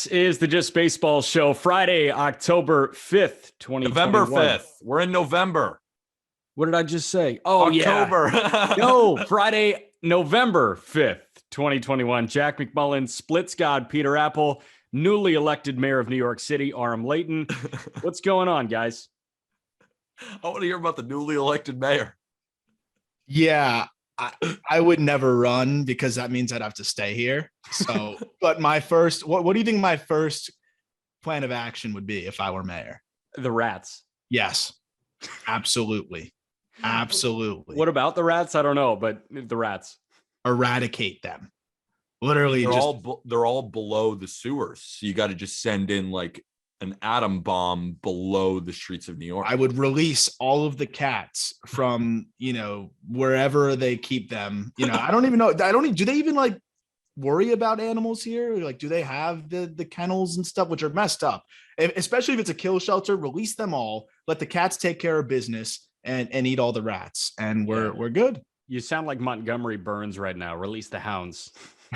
is the Just Baseball Show, Friday, October 5th, 2021. November 5th. We're in November. What did I just say? Oh, October. Yeah. No, Friday, November 5th, 2021. Jack McMullen, Splits God, Peter Apple, newly elected mayor of New York City, Aram Layton. What's going on, guys? I want to hear about the newly elected mayor. Yeah, I would never run because that means I'd have to stay here. So, but my first, what do you think my first plan of action would be if I were mayor? The rats. Yes, absolutely. Absolutely. What about the rats? I don't know, but the rats. Eradicate them. Literally, they're all below the sewers. So you got to just send in like an atom bomb below the streets of New York. I would release all of the cats from, wherever they keep them. I don't even know. Do they even like worry about animals here? Like, do they have the kennels and stuff, which are messed up? Especially if it's a kill shelter, release them all, let the cats take care of business and eat all the rats. And we're good. You sound like Montgomery Burns right now. Release the hounds.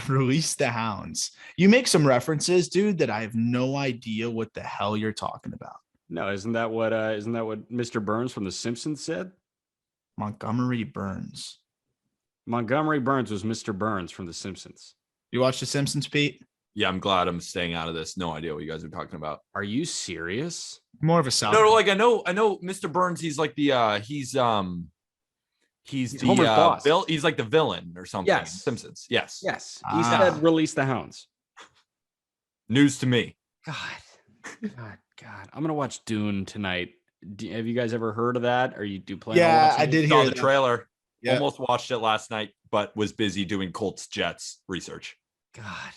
Release the hounds. You make some references, dude, that I have no idea what the hell you're talking about. No, isn't that what Mr. Burns from The Simpsons said? Montgomery Burns. Montgomery Burns was Mr. Burns from The Simpsons. You watch The Simpsons, Pete? Yeah, I'm glad I'm staying out of this. No idea what you guys are talking about. Are you serious? More of a South. No, like I know Mr. Burns, he's like the he's the boss. He's like the villain or something. Yes. Simpsons. Yes. He said release the hounds. News to me. God. I'm gonna watch Dune tonight. Have you guys ever heard of that? Or you do plan? Yeah, I did hear the trailer. Yeah. Almost watched it last night, but was busy doing Colts Jets research. God.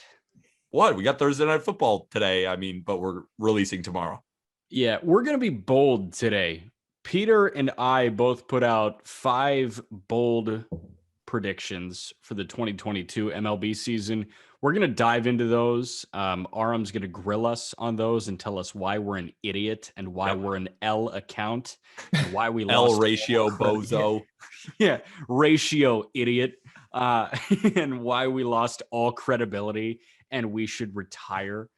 What? We got Thursday Night Football today. But we're releasing tomorrow. Yeah, we're gonna be bold today. Peter and I both put out 5 bold predictions for the 2022 MLB season. We're going to dive into those. Aram's going to grill us on those and tell us why we're an idiot and why we're an L account and why we lost L ratio bozo. Yeah, ratio idiot. And why we lost all credibility and we should retire.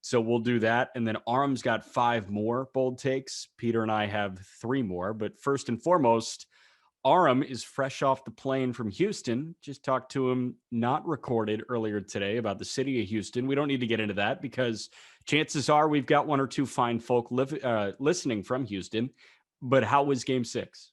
So we'll do that. And then Aram's got 5 more bold takes. Peter and I have 3 more. But first and foremost, Aram is fresh off the plane from Houston. Just talked to him, not recorded earlier today, about the city of Houston. We don't need to get into that because chances are we've got 1 or 2 fine folk listening from Houston. But how was Game 6?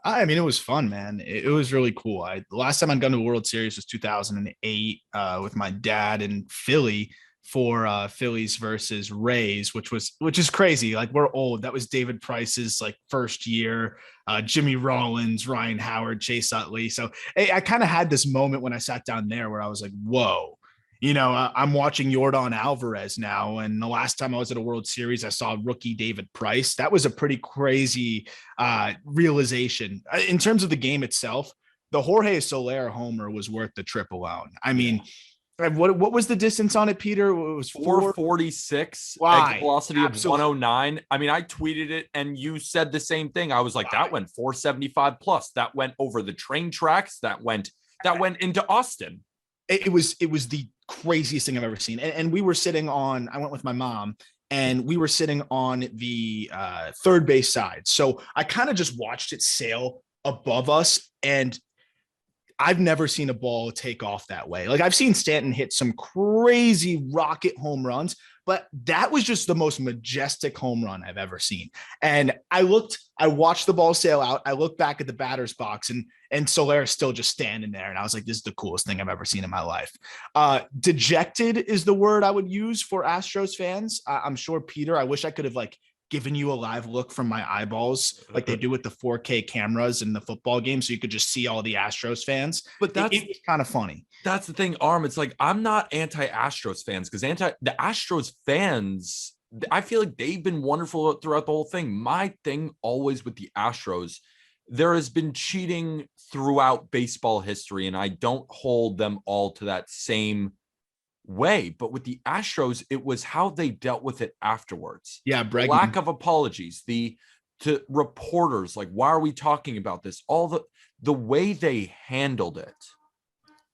It was fun, man. It was really cool. The last time I'd gone to a World Series was 2008 with my dad in Philly for Phillies versus Rays, which is crazy. Like, we're old. That was David Price's first year, Jimmy Rollins, Ryan Howard, Chase Utley. So I kind of had this moment when I sat down there where I was like, whoa, I'm watching Yordan Alvarez now. And the last time I was at a World Series, I saw rookie David Price. That was a pretty crazy realization. In terms of the game itself, the Jorge Soler homer was worth the trip alone. What was the distance on it, Peter? It was 446. Why? Velocity Absolutely. of 109. I tweeted it and you said the same thing. I was like, that went 475 plus. That went over the train tracks. That went into Austin. It was the craziest thing I've ever seen. And we were sitting on, I went with my mom, and we were sitting on the third base side. So I kind of just watched it sail above us, and I've never seen a ball take off that way. Like, I've seen Stanton hit some crazy rocket home runs, but that was just the most majestic home run I've ever seen. And I watched the ball sail out. I looked back at the batter's box, and Soler is still just standing there. And I was like, this is the coolest thing I've ever seen in my life. Dejected is the word I would use for Astros fans. I'm sure, Peter, I wish I could have given you a live look from my eyeballs like they do with the 4K cameras in the football game, so you could just see all the Astros fans. But it was kind of funny. That's the thing, Arm. It's like, I'm not anti-Astros fans because the Astros fans, I feel like they've been wonderful throughout the whole thing. My thing always with the Astros, there has been cheating throughout baseball history, and I don't hold them all to that same way. But with the Astros, it was how they dealt with it afterwards. Yeah, Bregman. Lack of apologies, to reporters, like, why are we talking about this? All the way they handled it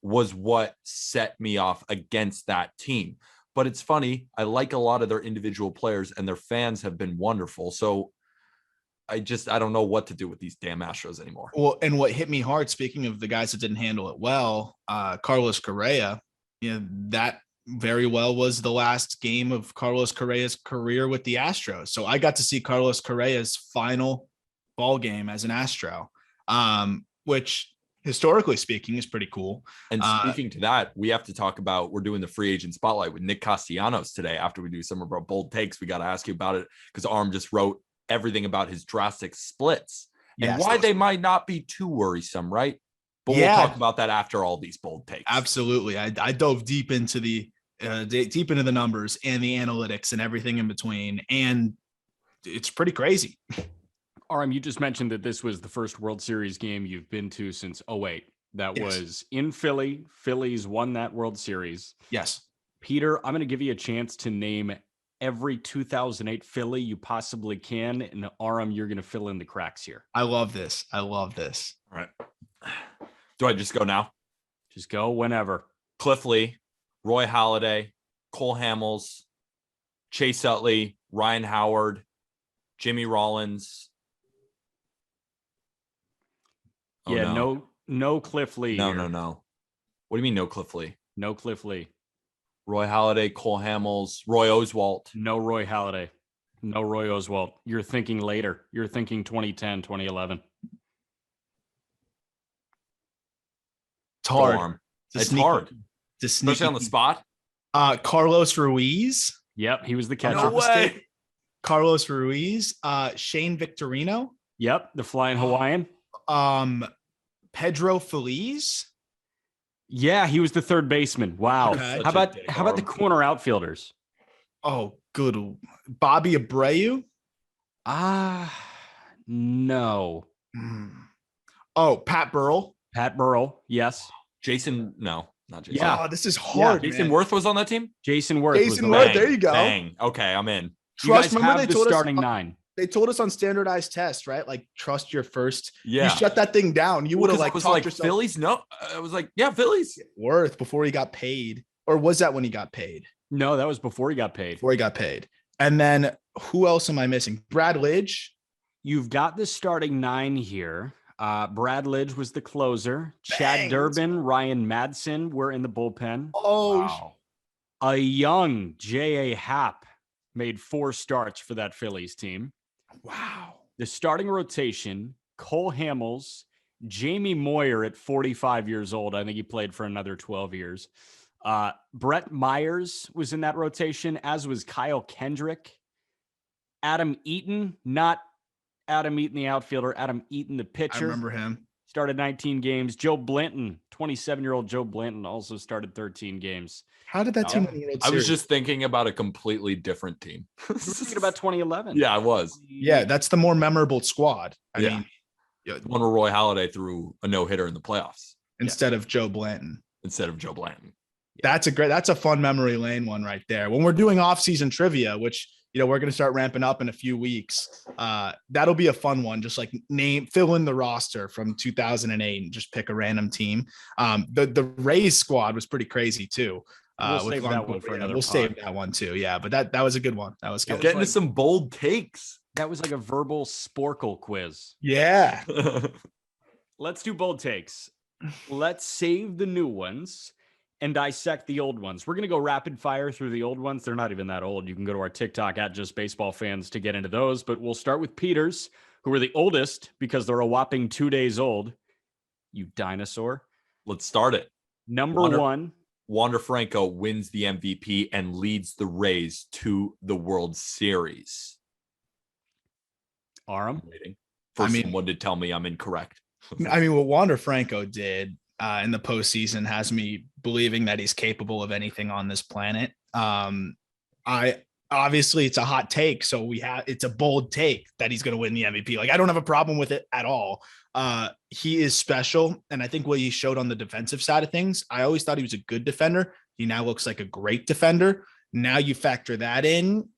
was what set me off against that team. but it's funny. I like a lot of their individual players, and their fans have been wonderful. So I don't know what to do with these damn Astros anymore. Well, and what hit me hard, speaking of the guys that didn't handle it well, Carlos Correa, that very well was the last game of Carlos Correa's career with the Astros. So I got to see Carlos Correa's final ball game as an Astro, which historically speaking is pretty cool. And speaking to that, we have to talk about, we're doing the free agent spotlight with Nick Castellanos today. After we do some of our bold takes, we got to ask you about it because Aram just wrote everything about his drastic splits and why they might not be too worrisome, right? But we'll talk about that after all these bold takes. Absolutely. I dove deep into the numbers and the analytics and everything in between, and it's pretty crazy. Aram, you just mentioned that this was the first World Series game you've been to since 2008. That was in Philly. Phillies won that World Series. Yes. Peter, I'm going to give you a chance to name every 2008 Philly you possibly can. And Aram, you're going to fill in the cracks here. I love this. All right. Do I just go now? Just go whenever. Cliff Lee, Roy Halladay, Cole Hamels, Chase Utley, Ryan Howard, Jimmy Rollins. No Cliff Lee. No. What do you mean no Cliff Lee? No Cliff Lee. Roy Halladay, Cole Hamels, Roy Oswalt. No Roy Halladay. No Roy Oswalt. You're thinking later. You're thinking 2010, 2011. It's hard. It's hard. Especially on the spot. Carlos Ruiz. Yep, he was the catcher. No way. Carlos Ruiz. Shane Victorino. Yep, the flying Hawaiian. Pedro Feliz. Yeah, he was the third baseman. Wow. Okay. How about the corner outfielders? Oh, good. Bobby Abreu. No. Oh, Pat Burrell. Pat Burrell. Yes. Jason. No, not Jason. Yeah. Oh, this is hard. Jason Worth was on that team. Jason Worth. There you go. Bang. Okay, I'm in. Trust. You guys have the starting nine. They told us on standardized tests, right? Like, trust your first. Yeah. You shut that thing down. You would have was like yourself. Phillies. No, I was like, yeah, Phillies. Worth before he got paid, or was that when he got paid? No, that was before he got paid. And then who else am I missing? Brad Lidge. You've got the starting nine here. Brad Lidge was the closer. Chad Durbin, Ryan Madsen were in the bullpen. Oh, wow. A young J.A. Happ made 4 starts for that Phillies team. Wow. The starting rotation, Cole Hamels, Jamie Moyer at 45 years old. I think he played for another 12 years. Brett Myers was in that rotation, as was Kyle Kendrick. Adam Eaton, not Adam Eaton, the outfielder, Adam Eaton, the pitcher. I remember him. Started 19 games. Joe Blanton, 27-year-old Joe Blanton, also started 13 games. How did that team win the World Series? I was just thinking about a completely different team. You were thinking about 2011. Yeah, I was. Yeah, that's the more memorable squad. I mean, one where Roy Halladay threw a no-hitter in the playoffs instead of Joe Blanton. That's a fun memory lane one right there. When we're doing off-season trivia, which we're going to start ramping up in a few weeks. That'll be a fun one. Just like fill in the roster from 2008 and just pick a random team. The Rays squad was pretty crazy too. We'll save that one for another. We'll save that one too. Yeah, but that was a good one. That was good. Getting to some bold takes. That was like a verbal Sporkle quiz. Yeah. Let's do bold takes. Let's save the new ones and dissect the old ones. We're going to go rapid fire through the old ones. They're not even that old. You can go to our TikTok at Just Baseball Fans to get into those, but we'll start with Peters, who are the oldest because they're a whopping 2 days old. You dinosaur. Let's start it. Number one. Wander Franco wins the MVP and leads the Rays to the World Series. Aram? Waiting for someone to tell me I'm incorrect. I mean, what Wander Franco did in the postseason has me believing that he's capable of anything on this planet. Obviously it's a hot take, so it's a bold take that he's going to win the MVP. Like, I don't have a problem with it at all. He is special, and I think what he showed on the defensive side of things, I always thought he was a good defender. He now looks like a great defender. Now you factor that in,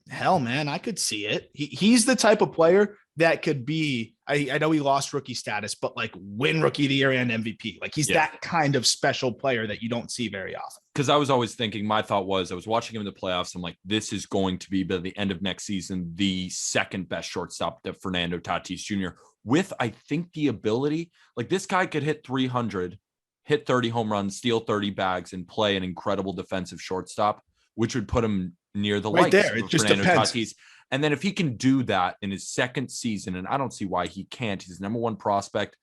hell, man, I could see it. He's the type of player that could be I know he lost rookie status, but like win rookie of the year and MVP. Like he's that kind of special player that you don't see very often. Because I was always thinking, my thought was, I was watching him in the playoffs. I'm like, this is going to be by the end of next season, the second best shortstop to Fernando Tatis Jr. with, I think, the ability, like this guy could hit 300, hit 30 home runs, steal 30 bags, and play an incredible defensive shortstop, which would put him near the Right likes there. It of just Fernando depends. Tatis. And then if he can do that in his second season, and I don't see why he can't, he's number one prospect.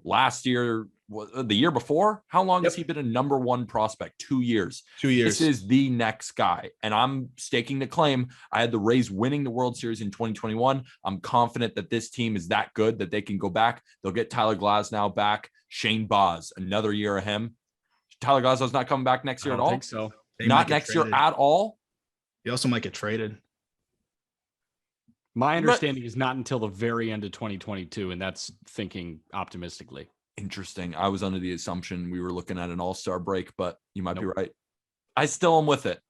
Last year, the year before, how long has he been a number one prospect? 2 years. 2 years. This is the next guy. And I'm staking the claim. I had the Rays winning the World Series in 2021. I'm confident that this team is that good that they can go back. They'll get Tyler Glasnow back. Shane Baz, another year of him. Tyler Glasnow's not coming back next year at all? I think so. Not next year at all? He also might get traded. My understanding is not until the very end of 2022, and that's thinking optimistically. Interesting. I was under the assumption we were looking at an all-star break, but you might be right. I still am with it.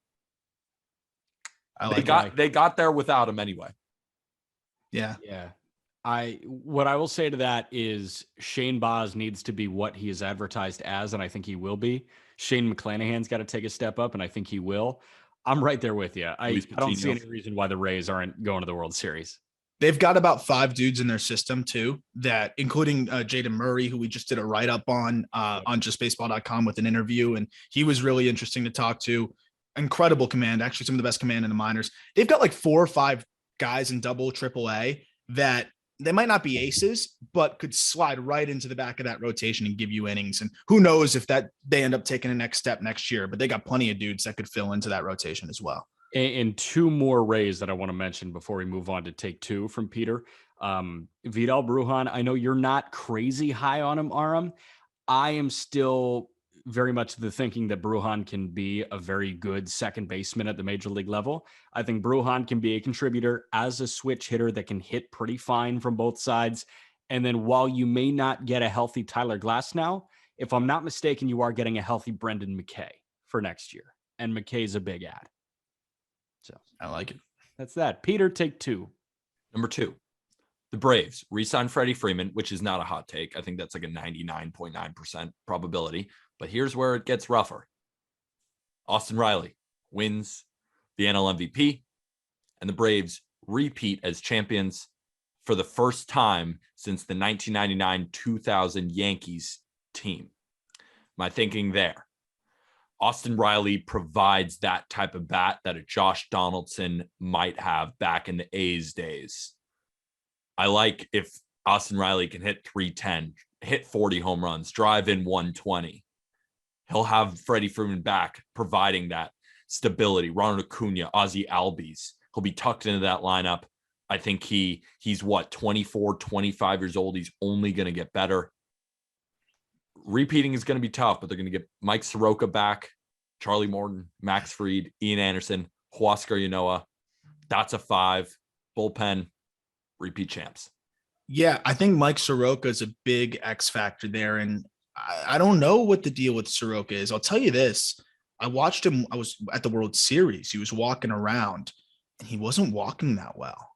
They got there without him anyway. Yeah. What I will say to that is Shane Baz needs to be what he is advertised as, and I think he will be. Shane McClanahan's got to take a step up, and I think he will. I'm right there with you. I don't see any reason why the Rays aren't going to the World Series. They've got about 5 dudes in their system too, that including Jaden Murray, who we just did a write-up on justbaseball.com with an interview, and he was really interesting to talk to. Incredible command, actually some of the best command in the minors. They've got like 4 or 5 guys in double AAA that they might not be aces, but could slide right into the back of that rotation and give you innings. And who knows if that they end up taking a next step next year, but they got plenty of dudes that could fill into that rotation as well. And 2 more Rays that I want to mention before we move on to take 2 from Peter. Vidal Brujan, I know you're not crazy high on him, Aram. I am still very much the thinking that Brujan can be a very good second baseman at the major league level. I think Brujan can be a contributor as a switch hitter that can hit pretty fine from both sides. And then while you may not get a healthy Tyler Glasnow, if I'm not mistaken, you are getting a healthy Brendan McKay for next year. And McKay's a big ad. So I like it. That's that. Peter, take 2. Number 2, the Braves re-signed Freddie Freeman, which is not a hot take. I think that's like a 99.9% probability. But here's where it gets rougher. Austin Riley wins the NL MVP, and the Braves repeat as champions for the first time since the 1999-2000 Yankees team. My thinking there. Austin Riley provides that type of bat that a Josh Donaldson might have back in the A's days. I like if Austin Riley can hit 310, hit 40 home runs, drive in 120. He'll have Freddie Freeman back, providing that stability. Ronald Acuna, Ozzie Albies. He'll be tucked into that lineup. I think he's 24, 25 years old. He's only going to get better. Repeating is going to be tough, but they're going to get Mike Soroka back, Charlie Morton, Max Fried, Ian Anderson, Huascar Ynoa. That's a 5. Bullpen, repeat champs. Yeah, I think Mike Soroka is a big X factor there. And I don't know what the deal with Soroka is. I'll tell you this. I watched him. I was at the World Series. He was walking around and he wasn't walking that well.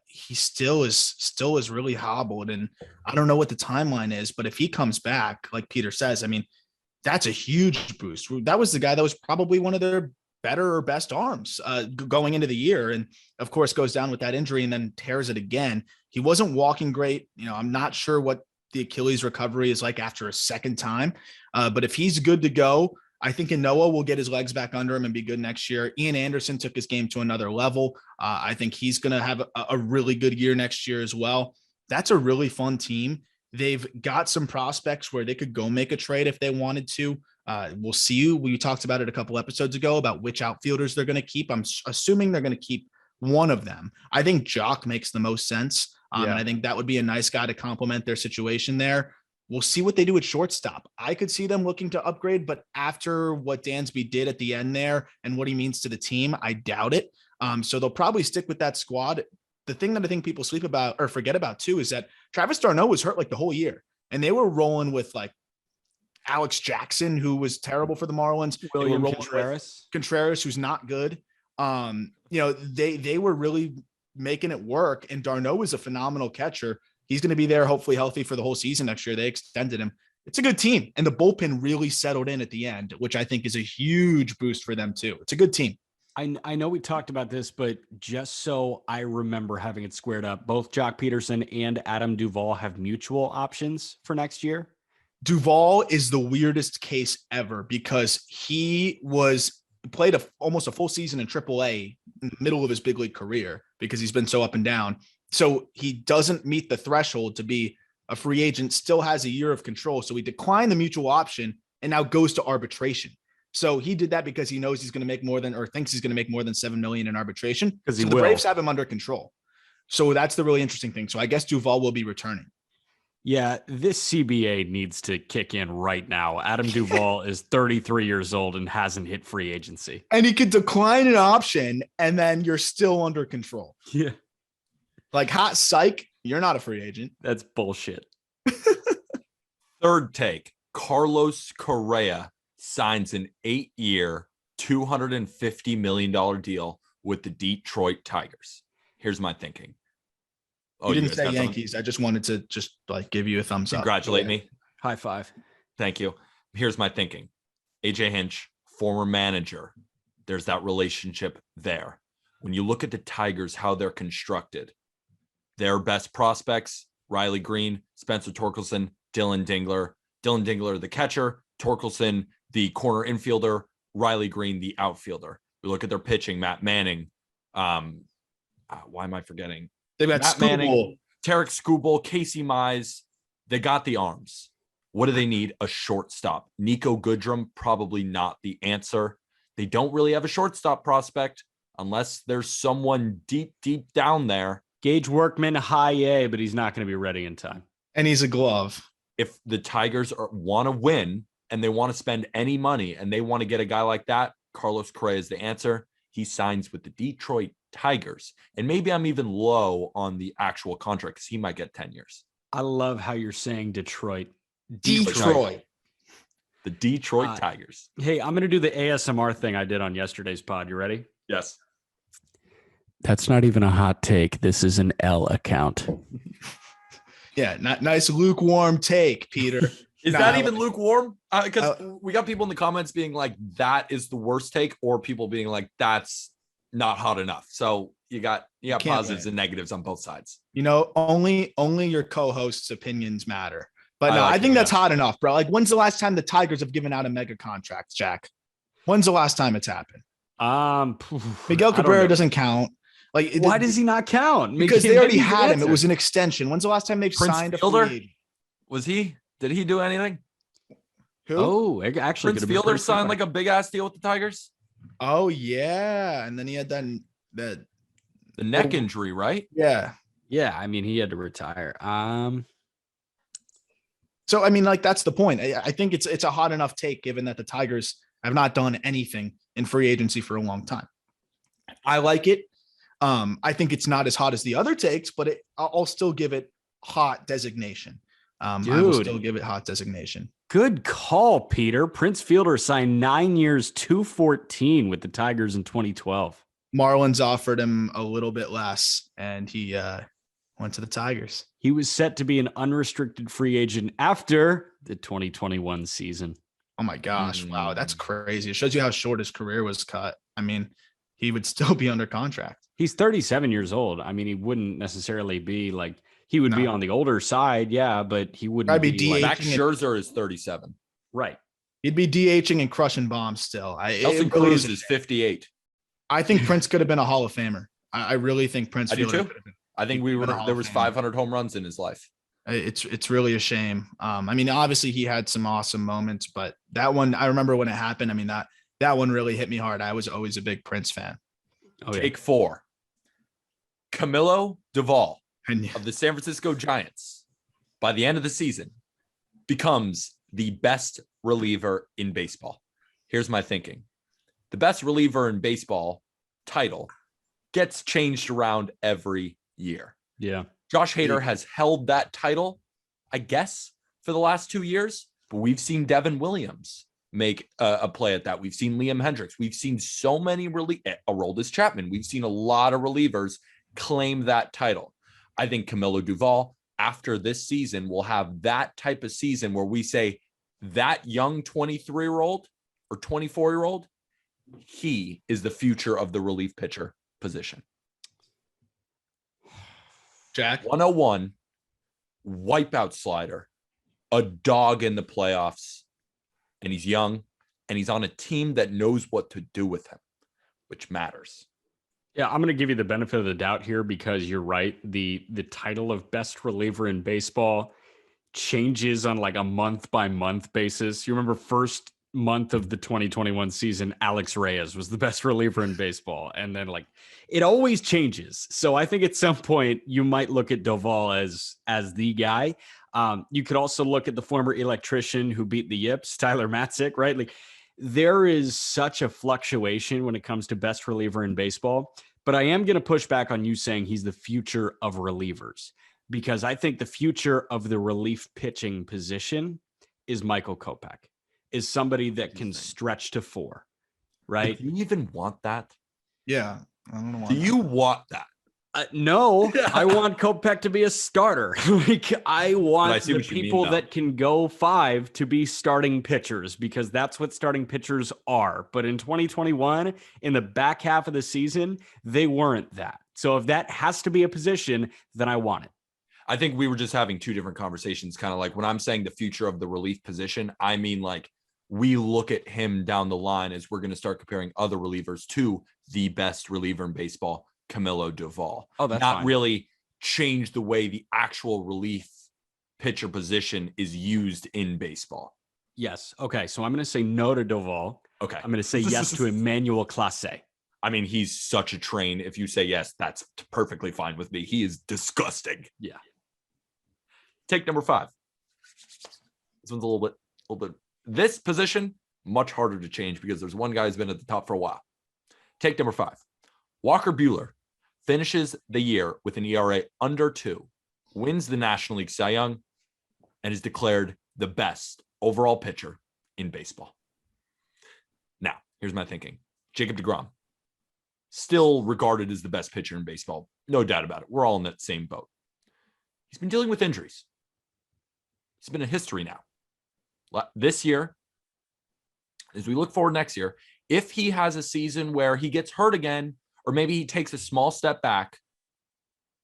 He still is really hobbled. And I don't know what the timeline is, but if he comes back, like Peter says, I mean, that's a huge boost. That was the guy that was probably one of their better or best arms going into the year. And of course goes down with that injury and then tears it again. He wasn't walking great. You know, I'm not sure what the Achilles recovery is like after a second time. But if he's good to go, I think Noah will get his legs back under him and be good next year. Ian Anderson took his game to another level. I think he's going to have a really good year next year as well. That's a really fun team. They've got some prospects where they could go make a trade if they wanted to. We'll see. We talked about it a couple episodes ago about which outfielders they're going to keep. I'm assuming they're going to keep one of them. I think Jock makes the most sense. And I think that would be a nice guy to complement their situation there. We'll see what they do at shortstop. I could see them looking to upgrade, but after what Dansby did at the end there and what he means to the team, I doubt it. So they'll probably stick with that squad. The thing that I think people sleep about or forget about too is that Travis d'Arnaud was hurt like the whole year, and they were rolling with like Alex Jackson, who was terrible for the Marlins. William Contreras, who's not good. They were really making it work, and d'Arnaud was a phenomenal catcher. He's going to be there, hopefully healthy for the whole season next year. They extended him. It's a good team. And the bullpen really settled in at the end, which I think is a huge boost for them too. It's a good team. I know we talked about this, but just so I remember having it squared up, both Jock Peterson and Adam Duvall have mutual options for next year. Duvall is the weirdest case ever because he played almost a full season in AAA in the middle of his big league career because he's been so up and down. So he doesn't meet the threshold to be a free agent, still has a year of control. So he declined the mutual option and now goes to arbitration. So he did that because he knows he's going to make more than, or thinks he's going to make more than $7 million in arbitration. Because the Braves have him under control. So that's the really interesting thing. So I guess Duvall will be returning. Yeah, this CBA needs to kick in right now. Adam Duvall is 33 years old and hasn't hit free agency. And he could decline an option and then you're still under control. Yeah. Like hot psych, you're not a free agent. That's bullshit. Third take, Carlos Correa signs an 8-year, $250 million deal with the Detroit Tigers. Here's my thinking. Oh, you didn't say Yankees. I just wanted to give you a thumbs up. Congratulate me. High five. Thank you. Here's my thinking. AJ Hinch, former manager. There's that relationship there. When you look at the Tigers, how they're constructed, their best prospects, Riley Green, Spencer Torkelson, Dylan Dingler. Dylan Dingler, the catcher, Torkelson, the corner infielder, Riley Green, the outfielder. We look at their pitching, Matt Manning. Why am I forgetting? They've got Matt Manning, Tarek Skubal, Casey Mize. They got the arms. What do they need? A shortstop. Nico Goodrum, probably not the answer. They don't really have a shortstop prospect unless there's someone deep, deep down there. Gage Workman, high A, but he's not going to be ready in time. And he's a glove. If the Tigers want to win and they want to spend any money and they want to get a guy like that, Carlos Correa is the answer. He signs with the Detroit Tigers. And maybe I'm even low on the actual contract because he might get 10 years. I love how you're saying Detroit. Detroit. The Detroit Tigers. Hey, I'm going to do the ASMR thing I did on yesterday's pod. You ready? Yes. That's not even a hot take. This is an L account. Yeah, nice lukewarm take, Peter. Is that even lukewarm? Because we got people in the comments being like, that is the worst take, or people being like, that's not hot enough. So you got positives and negatives on both sides. You know, only your co-hosts' opinions matter. But no, I think that's hot enough, bro. Like, when's the last time the Tigers have given out a mega contract, Jack? When's the last time it's happened? Miguel Cabrera doesn't count. Like, why does he not count? Because they already had him. It was an extension. When's the last time they've signed a free agent? Was he? Did he do anything? Who? Oh, actually, Prince Fielder signed like a big ass deal with the Tigers. Oh yeah, and then he had the neck injury, right? Yeah. I mean, he had to retire. So I mean, like, that's the point. I think it's a hot enough take given that the Tigers have not done anything in free agency for a long time. I like it. I think it's not as hot as the other takes, but I'll still give it hot designation. I will still give it hot designation. Good call, Peter. Prince Fielder signed 9 years, $214 with the Tigers in 2012. Marlins offered him a little bit less, and he went to the Tigers. He was set to be an unrestricted free agent after the 2021 season. Oh my gosh. Wow. That's crazy. It shows you how short his career was cut. I mean, he would still be under contract. He's 37 years old. I mean, he wouldn't necessarily be like, he would be on the older side. Yeah, but he wouldn't be DHing. like, Max Scherzer is 37. Right. He'd be DHing and crushing bombs still. Nelson Cruz is 58. I think Prince could have been a Hall of Famer. I really think Prince Fielder could have been. I think there was 500 home runs in his life. It's really a shame. I mean, obviously he had some awesome moments, but that one, I remember when it happened. I mean, that one really hit me hard. I was always a big Prince fan. Take 4. Camilo Duvall And of the San Francisco Giants, by the end of the season, becomes the best reliever in baseball. Here's my thinking. The best reliever in baseball title gets changed around every year. Yeah. Josh Hader has held that title, I guess, for the last 2 years, but we've seen Devin Williams make a play at that. We've seen Liam Hendricks. We've seen so many Aroldis Chapman. We've seen a lot of relievers claim that title. I think Camilo Duvall after this season will have that type of season where we say that young 23-year-old or 24-year-old, he is the future of the relief pitcher position. Jack? 101, wipeout slider, a dog in the playoffs, and he's young, and he's on a team that knows what to do with him, which matters. Yeah, I'm going to give you the benefit of the doubt here because you're right. The title of best reliever in baseball changes on like a month by month basis. You remember first month of the 2021 season, Alex Reyes was the best reliever in baseball. And then like it always changes. So I think at some point you might look at Doval as the guy. You could also look at the former electrician who beat the Yips, Tyler Matzik, right? Like there is such a fluctuation when it comes to best reliever in baseball. But I am going to push back on you saying he's the future of relievers because I think the future of the relief pitching position is Michael Kopech, is somebody that can stretch to 4, right? Do you even want that? Yeah. I don't know. Do you want that? No, I want Kopech to be a starter. Like I want the people that can go 5 to be starting pitchers because that's what starting pitchers are. But in 2021, in the back half of the season, they weren't that. So if that has to be a position, then I want it. I think we were just having two different conversations. Kind of like when I'm saying the future of the relief position, I mean like we look at him down the line as we're going to start comparing other relievers to the best reliever in baseball, Camilo Doval. Oh, that's not fine. Really change the way the actual relief pitcher position is used in baseball. Yes. Okay. So I'm going to say no to Doval. Okay. I'm going to say yes to Emmanuel Clase. I mean, he's such a train. If you say yes, that's perfectly fine with me. He is disgusting. Yeah. Take number 5. This one's a little bit. This position, much harder to change because there's one guy who's been at the top for a while. Take number 5. Walker Buehler finishes the year with an ERA under 2, wins the National League Cy Young, and is declared the best overall pitcher in baseball. Now, here's my thinking. Jacob deGrom, still regarded as the best pitcher in baseball. No doubt about it. We're all in that same boat. He's been dealing with injuries. It's been a history now. This year, as we look forward next year, if he has a season where he gets hurt again, or maybe he takes a small step back,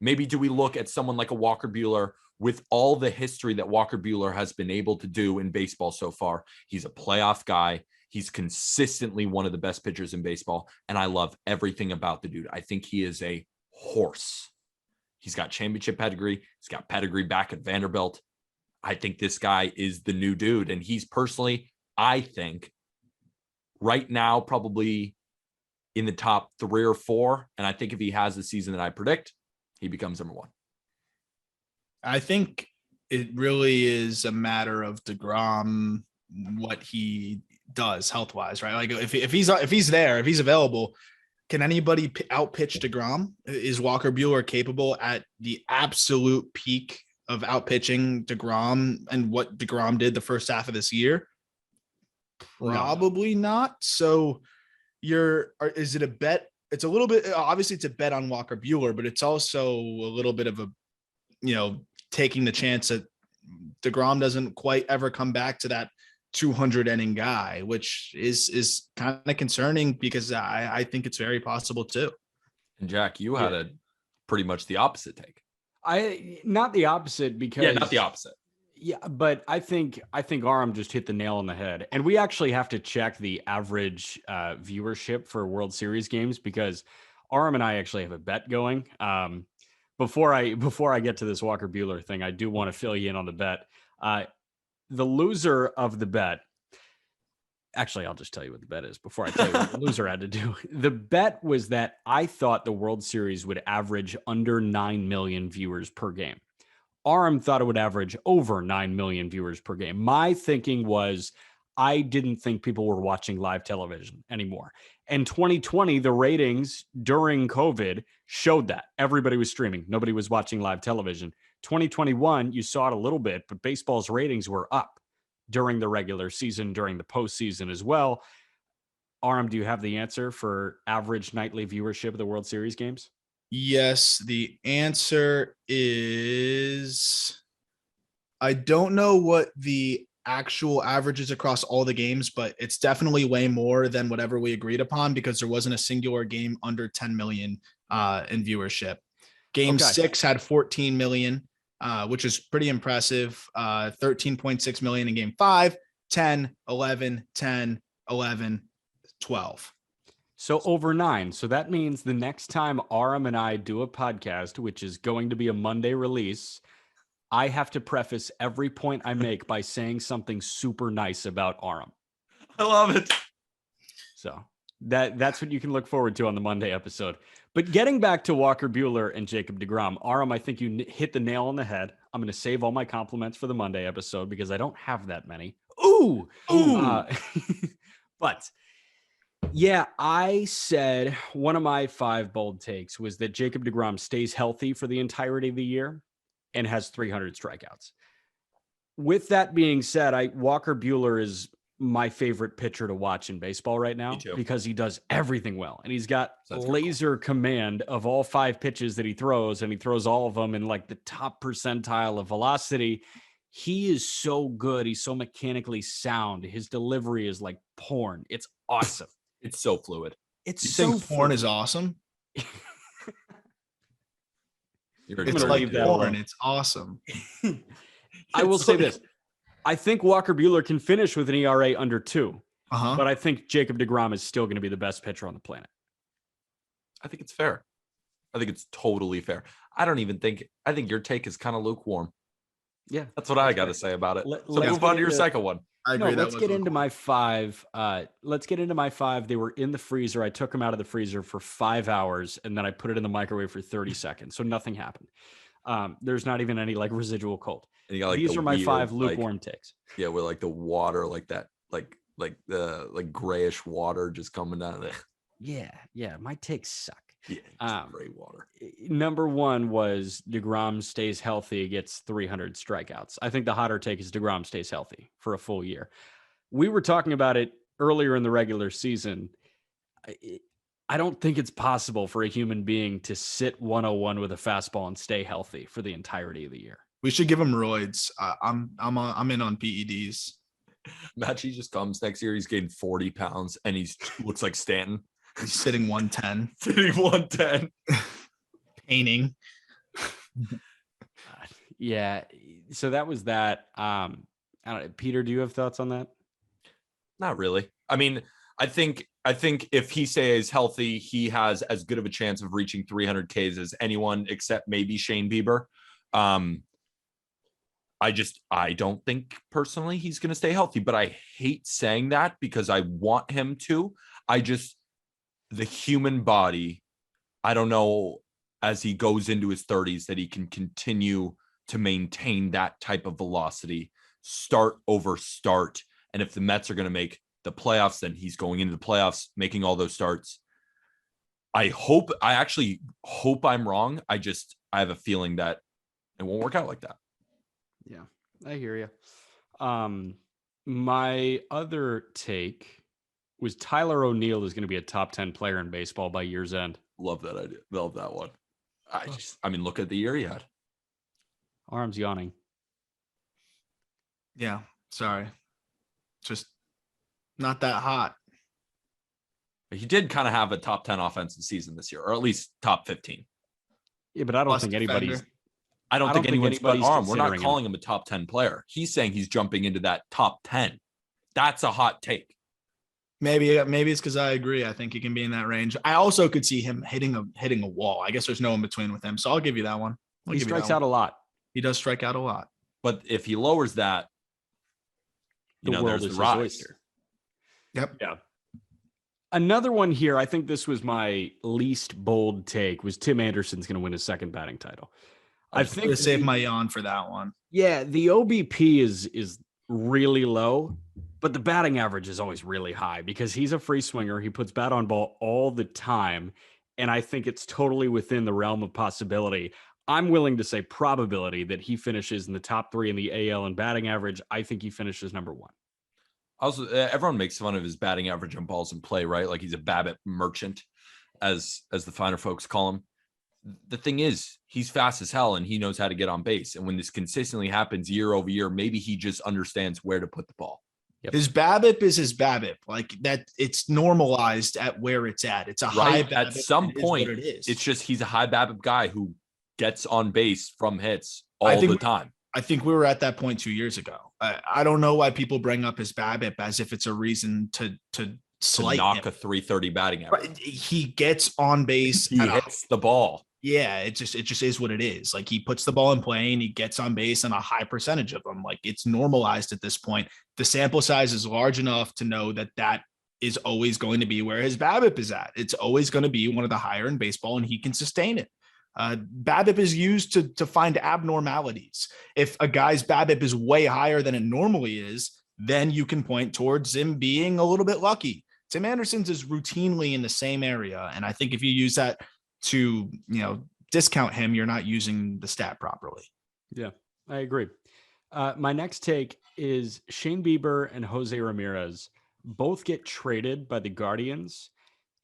maybe do we look at someone like a Walker Buehler with all the history that Walker Buehler has been able to do in baseball so far? He's a playoff guy. He's consistently one of the best pitchers in baseball, and I love everything about the dude. I think he is a horse. He's got championship pedigree. He's got pedigree back at Vanderbilt. I think this guy is the new dude, and he's personally, I think, right now probably in the top 3 or 4. And I think if he has the season that I predict, he becomes number 1. I think it really is a matter of deGrom, what he does health-wise, right? Like if he's there, if he's available, can anybody outpitch deGrom? Is Walker Buehler capable at the absolute peak of outpitching deGrom and what deGrom did the first half of this year? Probably not. So is it a bet? It's a little bit, obviously it's a bet on Walker Buehler, but it's also a little bit of a, taking the chance that deGrom doesn't quite ever come back to that 200 inning guy, which is kind of concerning because I think it's very possible too. And Jack, you had a pretty much the opposite take. Not the opposite because not the opposite. Yeah, but I think Aram just hit the nail on the head. And we actually have to check the average viewership for World Series games because Aram and I actually have a bet going. Before I get to this Walker Buehler thing, I do want to fill you in on the bet. The loser of the bet, actually, I'll just tell you what the bet is before I tell you what the loser had to do. The bet was that I thought the World Series would average under 9 million viewers per game. Aram thought it would average over 9 million viewers per game. My thinking was I didn't think people were watching live television anymore. And 2020, the ratings during COVID showed that. Everybody was streaming. Nobody was watching live television. 2021, you saw it a little bit, but baseball's ratings were up during the regular season, during the postseason as well. Aram, do you have the answer for average nightly viewership of the World Series games? Yes, the answer is I don't know what the actual average is across all the games, but it's definitely way more than whatever we agreed upon because there wasn't a singular game under 10 million in viewership. Game Okay. 6 had 14 million, which is pretty impressive. 13.6 million in game 5, 10, 11, 10, 11, 12. So over 9. So that means the next time Aram and I do a podcast, which is going to be a Monday release, I have to preface every point I make by saying something super nice about Aram. I love it. So that's what you can look forward to on the Monday episode. But getting back to Walker Buehler and Jacob deGrom, Aram, I think you hit the nail on the head. I'm going to save all my compliments for the Monday episode because I don't have that many. Ooh. But yeah, I said one of my 5 bold takes was that Jacob deGrom stays healthy for the entirety of the year and has 300 strikeouts. With that being said, Walker Buehler is my favorite pitcher to watch in baseball right now because he does everything well. And he's got laser command of all 5 pitches that he throws, and he throws all of them in like the top percentile of velocity. He is so good. He's so mechanically sound. His delivery is like porn. It's awesome. It's so fluid. You think porn is awesome? It's like porn. It's awesome. I will say this. I think Walker Buehler can finish with an ERA under 2, but I think Jacob deGrom is still going to be the best pitcher on the planet. I think it's fair. I think it's totally fair. I think your take is kind of lukewarm. Yeah. That's what I got to say about it. Let's move on to your second one. I agree. Let's get into my 5. Let's get into my 5. They were in the freezer. I took them out of the freezer for 5 hours, and then I put it in the microwave for 30 seconds. So nothing happened. There's not even any like residual cold. And you got, like, these are my weird, 5 lukewarm takes. Yeah, with like the water, like that, like the grayish water just coming down. Yeah, my takes suck. Yeah, gray water. Number 1 was deGrom stays healthy, gets 300 strikeouts. I think the hotter take is deGrom stays healthy for a full year. We were talking about it earlier in the regular season. I don't think it's possible for a human being to sit 101 with a fastball and stay healthy for the entirety of the year. We should give him roids. I'm in on PEDs. Matchy just comes next year. He's gained 40 pounds and he looks like Stanton. He's sitting 110. Sitting 110. Painting. Yeah. So that was that. I don't know. Peter, do you have thoughts on that? Not really. I mean, I think if he stays healthy, he has as good of a chance of reaching 300 Ks as anyone except maybe Shane Bieber. I don't think personally he's going to stay healthy, but I hate saying that because I want him to. The human body, I don't know, as he goes into his 30s, that he can continue to maintain that type of velocity, start over start. And if the Mets are going to make the playoffs, then he's going into the playoffs, making all those starts. I actually hope I'm wrong. I have a feeling that it won't work out like that. Yeah, I hear you. My other take was Tyler O'Neill is going to be a top 10 player in baseball by year's end. Love that idea. Love that one. I mean, look at the year he had. Arms yawning. Yeah, sorry. Just not that hot. He did kind of have a top 10 offensive season this year, or at least top 15. Yeah, but I don't think anybody's. I don't think anyone's but Aram. We're not calling him a top 10 player. He's saying he's jumping into that top 10. That's a hot take. Maybe it's because I agree. I think he can be in that range. I also could see him hitting a wall. I guess there's no in between with him. So I'll give you that one. He strikes out a lot. He does strike out a lot. But if he lowers that, there's the rise. Yep. Yeah. Another one here, I think this was my least bold take, was Tim Anderson's going to win his second batting title. I think to save my yawn for that one. Yeah, the OBP is really low, but the batting average is always really high because he's a free swinger. He puts bat on ball all the time, and I think it's totally within the realm of possibility. I'm willing to say probability that he finishes in the top 3 in the AL in batting average. I think he finishes number 1. Also, everyone makes fun of his batting average on balls in play, right? Like he's a BABIP merchant, as the finer folks call him. the thing is, he's fast as hell and he knows how to get on base. And when this consistently happens year over year, maybe he just understands where to put the ball. Yep. His BABIP is his BABIP. Like that, it's normalized at where it's at. It's a high BABIP. At some point, it is. It's just he's a high BABIP guy who gets on base from hits all the time. I think we were at that point 2 years ago. I don't know why people bring up his BABIP as if it's a reason to knock him. a 330 batting average. Right. He gets on base. He hits the ball. Yeah, it just is what it is. Like he puts the ball in play and he gets on base on a high percentage of them. Like it's normalized at this point. The sample size is large enough to know that is always going to be where his BABIP is at. It's always going to be one of the higher in baseball, and he can sustain it. BABIP is used to find abnormalities. If a guy's BABIP is way higher than it normally is, then you can point towards him being a little bit lucky. Tim Anderson's is routinely in the same area, and I think if you use that to discount him, you're not using the stat properly. Yeah, I agree. My next take is Shane Bieber and Jose Ramirez both get traded by the Guardians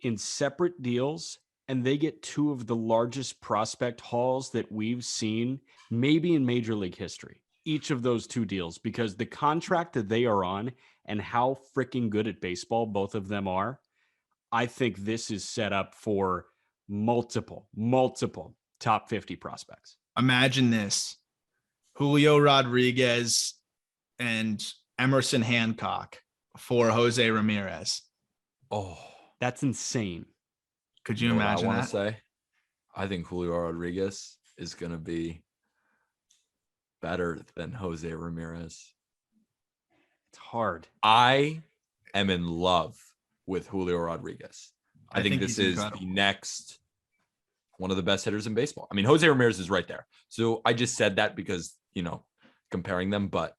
in separate deals, and they get two of the largest prospect hauls that we've seen maybe in Major League history. Each of those two deals, because the contract that they are on and how freaking good at baseball both of them are, I think this is set up for multiple top 50 prospects. Imagine this: Julio Rodriguez and Emerson Hancock for Jose Ramirez. Oh, that's insane. Could you imagine what I that? Want to say, I think Julio Rodriguez is going to be better than Jose Ramirez. It's hard. I am in love with Julio Rodriguez. I think this is incredible. The next one of the best hitters in baseball. I mean, Jose Ramirez is right there. So I just said that because, comparing them, but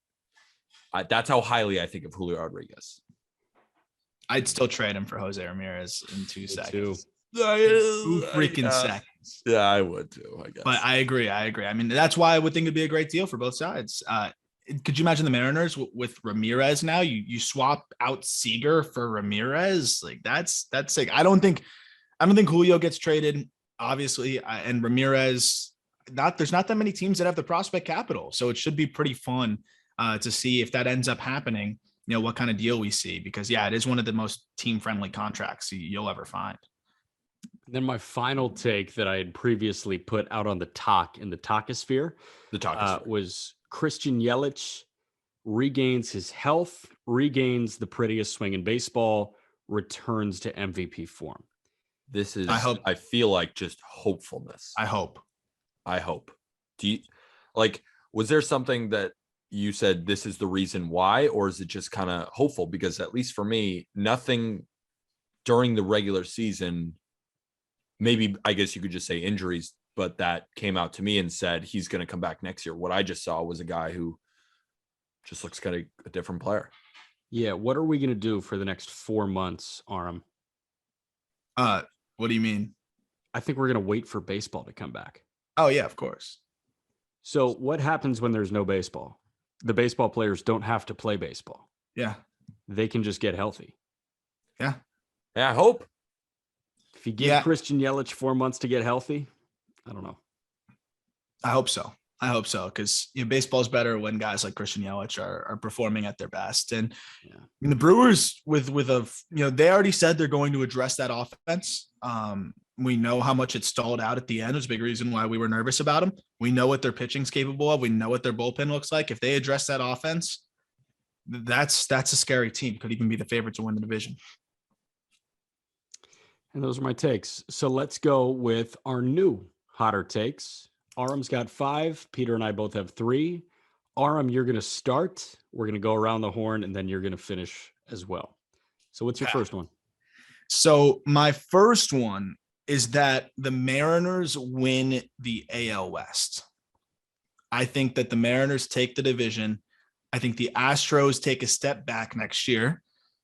that's how highly I think of Julio Rodriguez. I'd still trade him for Jose Ramirez in 2 seconds. 2 freaking seconds. Yeah, I would too, I guess. But I agree. I mean, that's why I would think it'd be a great deal for both sides. Could you imagine the Mariners with Ramirez now? You swap out Seager for Ramirez. Like that's sick. I don't think Julio gets traded, obviously, and Ramirez. There's not that many teams that have the prospect capital, so it should be pretty fun to see if that ends up happening. What kind of deal we see, because it is one of the most team friendly contracts you'll ever find. Then my final take that I had previously put out on the talkosphere, was Christian Yelich regains his health, regains the prettiest swing in baseball, returns to MVP form. This is, I feel like, just hopefulness. I hope. Do you, was there something that you said this is the reason why, or is it just kind of hopeful? Because at least for me, nothing during the regular season, maybe I guess you could just say injuries, but that came out to me and said he's going to come back next year. What I just saw was a guy who just looks kind of a different player. Yeah. What are we going to do for the next 4 months, Aram? What do you mean? I think we're going to wait for baseball to come back. Oh yeah, of course. So what happens when there's no baseball? The baseball players don't have to play baseball. Yeah. They can just get healthy. Yeah. Yeah, I hope. If you give Christian Yelich 4 months to get healthy, I don't know. I hope so. Because baseball is better when guys like Christian Yelich are performing at their best. And the Brewers they already said they're going to address that offense. We know how much it stalled out at the end. It was a big reason why we were nervous about them. We know what their pitching's capable of. We know what their bullpen looks like. If they address that offense, that's a scary team. Could even be the favorite to win the division. And those are my takes. So let's go with our new hotter takes. Aram's got 5. Peter and I both have 3. Aram, you're going to start. We're going to go around the horn, and then you're going to finish as well. So what's your first one? So my first one is that the Mariners win the AL West. I think that the Mariners take the division. I think the Astros take a step back next year.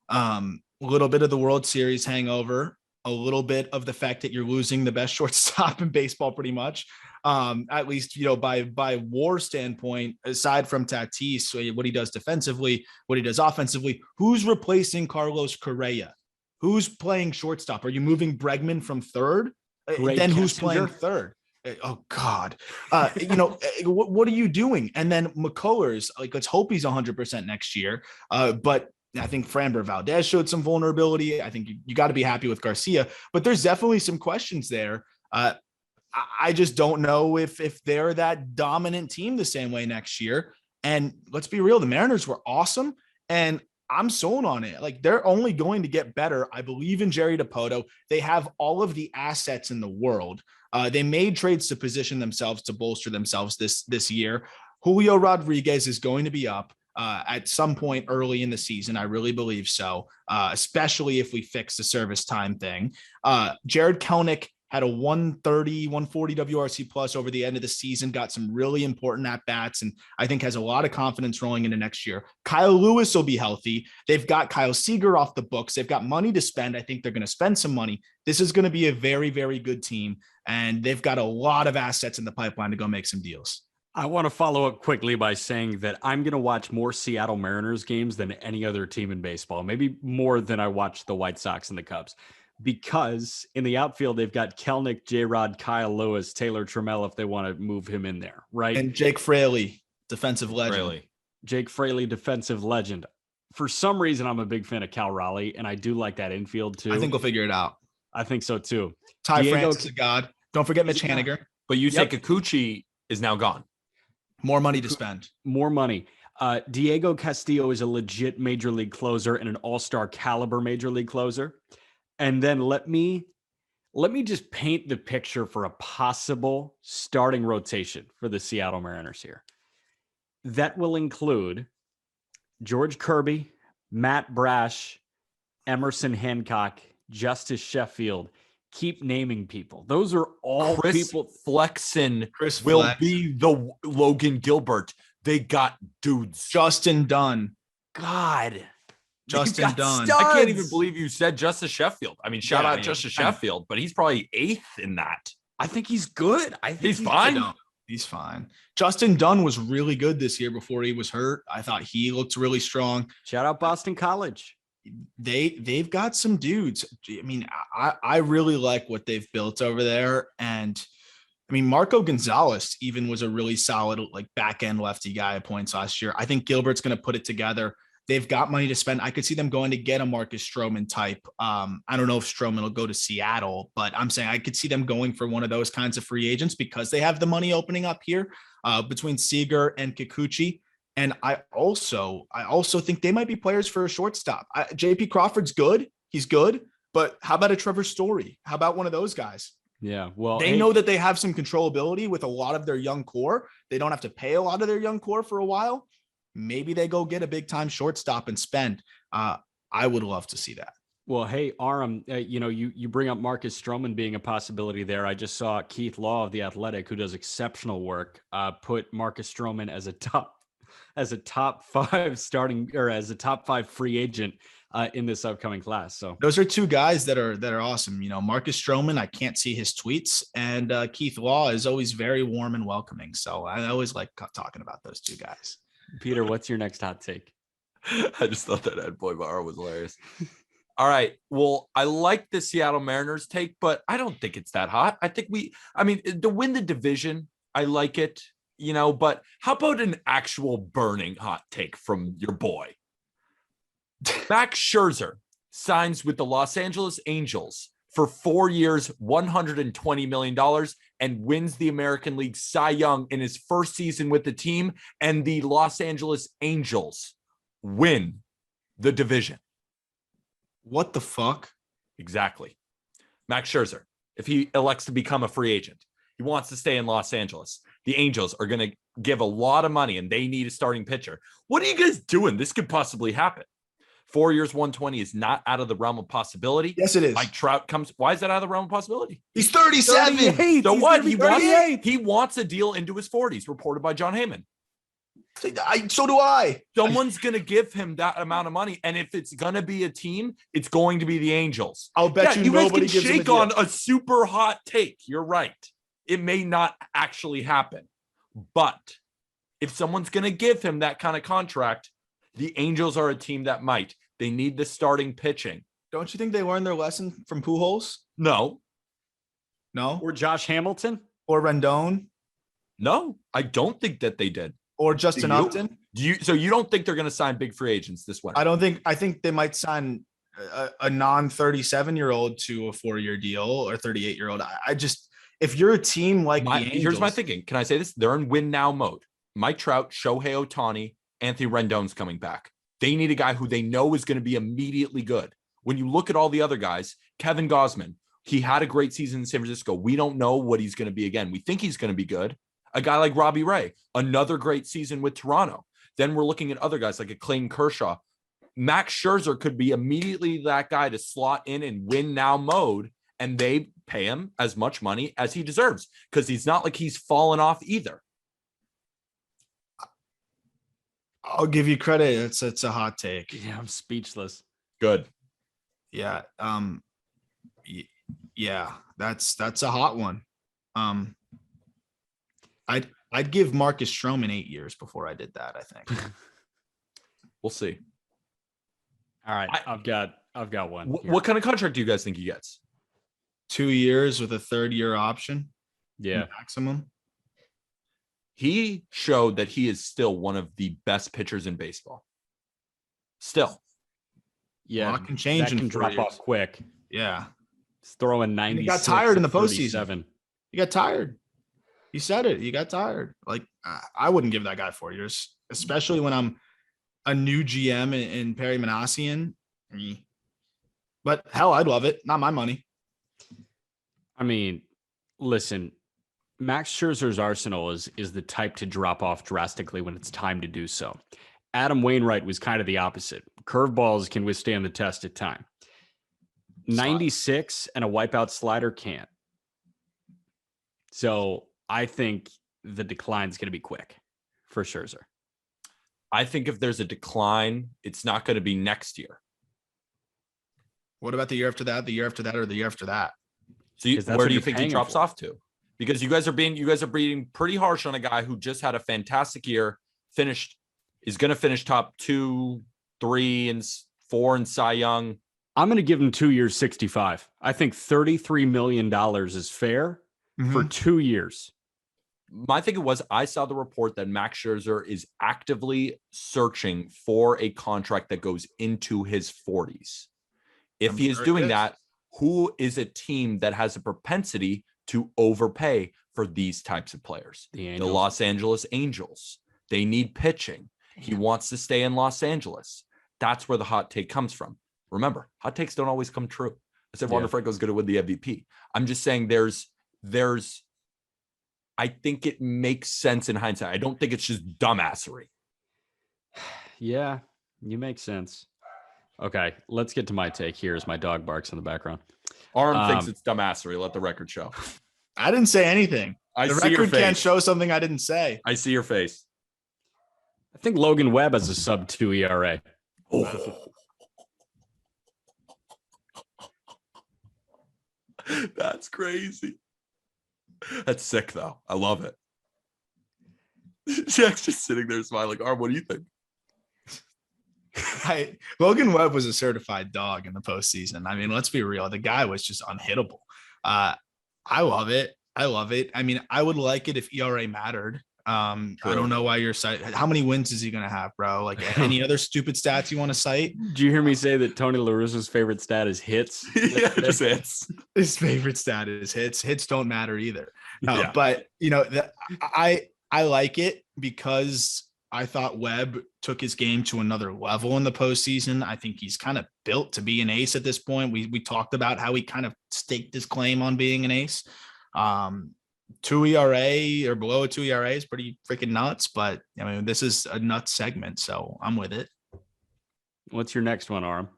A little bit of the World Series hangover, a little bit of the fact that you're losing the best shortstop in baseball pretty much. At least, by WAR standpoint, aside from Tatis, what he does defensively, what he does offensively, who's replacing Carlos Correa? Who's playing shortstop? Are you moving Bregman from third? Then who's playing third? Oh God. What are you doing? And then McCullers, like, let's hope he's 100% next year. But I think Framber Valdez showed some vulnerability. I think you got to be happy with Garcia, but there's definitely some questions there. I just don't know if they're that dominant team the same way next year. And let's be real, the Mariners were awesome, and I'm sold on it. Like, they're only going to get better. I believe in Jerry Dipoto. They have all of the assets in the world. They made trades to position themselves to bolster themselves this year. Julio Rodriguez is going to be up at some point early in the season. I really believe so, especially if we fix the service time thing. Jared Kelnick had a 130, 140 WRC plus over the end of the season, got some really important at-bats, and I think has a lot of confidence rolling into next year. Kyle Lewis will be healthy. They've got Kyle Seager off the books. They've got money to spend. I think they're going to spend some money. This is going to be a very, very good team, and they've got a lot of assets in the pipeline to go make some deals. I want to follow up quickly by saying that I'm going to watch more Seattle Mariners games than any other team in baseball, maybe more than I watch the White Sox and the Cubs. Because in the outfield, they've got Kelnick, J-Rod, Kyle Lewis, Taylor Trammell, if they want to move him in there, right? And Jake Fraley, defensive legend. Jake Fraley, defensive legend. For some reason, I'm a big fan of Cal Raleigh, and I do like that infield too. I think we'll figure it out. I think so too. Ty France is a god. Don't forget Mitch Haniger. But you say Kikuchi is now gone. More money to spend. More money. Diego Castillo is a legit major league closer and an all-star caliber major league closer. And then let me just paint the picture for a possible starting rotation for the Seattle Mariners here. That will include George Kirby, Matt Brash, Emerson Hancock, Justice Sheffield. Keep naming people. Those are all people. Flexen will be the Logan Gilbert. They got dudes. Justin Dunn. God. Justin Dunn. Studs. I can't even believe you said Justice Sheffield. I mean, shout out Justice Sheffield, but he's probably 8th in that. I think he's good. I think he's fine. He's fine. Justin Dunn was really good this year before he was hurt. I thought he looked really strong. Shout out Boston College. They've got some dudes. I mean, I really like what they've built over there. And I mean, Marco Gonzalez even was a really solid, like, back end lefty guy at points last year. I think Gilbert's going to put it together. They've got money to spend. I could see them going to get a Marcus Stroman type. I don't know if Stroman will go to Seattle, but I'm saying I could see them going for one of those kinds of free agents because they have the money opening up here between Seager and Kikuchi. And I also think they might be players for a shortstop. JP Crawford's good. He's good. But how about a Trevor Story? How about one of those guys? Yeah, well, they know that they have some controllability with a lot of their young core. They don't have to pay a lot of their young core for a while. Maybe they go get a big time shortstop and spend. I would love to see that. Well, hey, Aram, you bring up Marcus Stroman being a possibility there. I just saw Keith Law of The Athletic, who does exceptional work, put Marcus Stroman as a top 5 starting, or as a top 5 free agent in this upcoming class. So those are two guys that are awesome. You know, Marcus Stroman, I can't see his tweets, and Keith Law is always very warm and welcoming. So I always like talking about those two guys. Peter, what's your next hot take? I just thought that Ed Boybara was hilarious. All right. Well, I like the Seattle Mariners take, but I don't think it's that hot. I think to win the division, I like it, but how about an actual burning hot take from your boy? Max Scherzer signs with the Los Angeles Angels for 4 years, $120 million, and wins the American League Cy Young in his first season with the team, and the Los Angeles Angels win the division. What the fuck? Exactly. Max Scherzer, if he elects to become a free agent, he wants to stay in Los Angeles. The Angels are going to give a lot of money, and they need a starting pitcher. What are you guys doing? This could possibly happen. 4 years, 120 is not out of the realm of possibility. Yes, it is. Mike Trout comes. Why is that out of the realm of possibility? He's 37. So what? He wants a deal into his 40s, reported by John Heyman. So do I. Someone's going to give him that amount of money. And if it's going to be a team, it's going to be the Angels. I'll bet you guys nobody can gives shake on a super hot take. You're right. It may not actually happen. But if someone's going to give him that kind of contract, the Angels are a team that might. They need the starting pitching. Don't you think they learned their lesson from Pujols? No. Or Josh Hamilton? or Rendon No, I don't think that they did. or Justin you? Upton. So you don't think they're going to sign big free agents this winter? I think they might sign a non 37-year-old to a 4-year deal or 38-year-old. I just, if you're a team like the Angels, here's my thinking. Can I say this? They're in win now mode. Mike Trout, Shohei Ohtani, Anthony Rendon's coming back. They need a guy who they know is going to be immediately good. When you look at all the other guys, Kevin Gausman, he had a great season in San Francisco. We don't know what he's going to be again. We think he's going to be good. A guy like Robbie Ray, another great season with Toronto. Then we're looking at other guys like a Clayton Kershaw. Max Scherzer could be immediately that guy to slot in win now mode, and they pay him as much money as he deserves because he's not like he's fallen off either. I'll give you credit. It's a hot take. Yeah, I'm speechless. Good. Yeah. Yeah, that's a hot one. I'd give Marcus Stroman 8 years before I did that, I think. We'll see. All right. I've got one. What kind of contract do you guys think he gets? 2 years with a 3rd-year option. Yeah. Maximum. He showed that he is still one of the best pitchers in baseball. Still. Yeah. A lot can change that can drop off quick. Yeah. He's throwing 90. He got tired in the postseason. He got tired. He said it. He got tired. Like, I wouldn't give that guy 4 years, especially when I'm a new GM in Perry Manassian. But hell, I'd love it. Not my money. I mean, listen, Max Scherzer's arsenal is the type to drop off drastically when it's time to do so. Adam Wainwright was kind of the opposite. Curveballs can withstand the test of time. 96 and a wipeout slider can't. So I think the decline is going to be quick for Scherzer. I think if there's a decline, it's not going to be next year. What about the year after that, the year after that, or the year after that? So where do you think he drops off to? Because you guys are being pretty harsh on a guy who just had a fantastic year, is going to finish top 2, 3, and 4 in Cy Young. I'm going to give him 2 years, 65. I think $33 million is fair for 2 years. My thinking was I saw the report that Max Scherzer is actively searching for a contract that goes into his 40s. If he is doing that, who is a team that has a propensity to overpay for these types of players? The Los Angeles Angels. They need pitching. He wants to stay in Los Angeles. That's where the hot take comes from. Remember, hot takes don't always come true. I said Wander Franco's going to win the MVP. I'm just saying I think it makes sense in hindsight. I don't think it's just dumbassery. Yeah, you make sense. Okay, let's get to my take here as my dog barks in the background. Aram thinks it's dumbassery. Let the record show. I didn't say anything. The record can't show something I didn't say. I see your face. I think Logan Webb has a sub-2 ERA. Oh. That's crazy. That's sick, though. I love it. Jack's just sitting there smiling. Arm, what do you think? Logan Webb was a certified dog in the postseason. I mean, let's be real. The guy was just unhittable. I love it. I mean, I would like it if ERA mattered. I don't know why you're citing. How many wins is he going to have, bro? Like, any other stupid stats you want to cite? Did you hear me say that Tony La Russa's favorite stat is hits? Yeah, just hits. His favorite stat is hits. Hits don't matter either. No, but you know, I like it because I thought Webb took his game to another level in the postseason. I think he's kind of built to be an ace at this point. We talked about how he kind of staked his claim on being an ace. 2 ERA or below a 2 ERA is pretty freaking nuts, but I mean, this is a nuts segment, so I'm with it. What's your next one, Aram?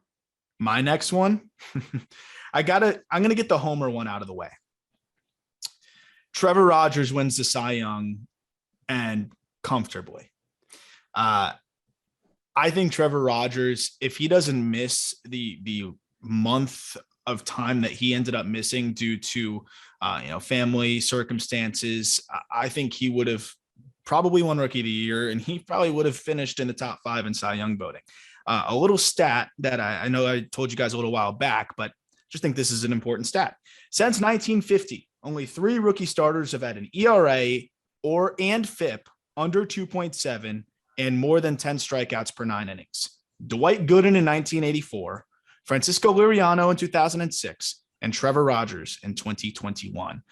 My next one, I'm going to get the homer one out of the way. Trevor Rogers wins the Cy Young and comfortably. I think Trevor Rogers, if he doesn't miss the month of time that he ended up missing due to family circumstances, I think he would have probably won Rookie of the Year, and he probably would have finished in the top 5 in Cy Young voting. A little stat that I know I told you guys a little while back, but just think this is an important stat. Since 1950, only 3 rookie starters have had an ERA and FIP under 2.7 and more than 10 strikeouts per 9 innings. Dwight Gooden in 1984, Francisco Liriano in 2006, and Trevor Rogers in 2021.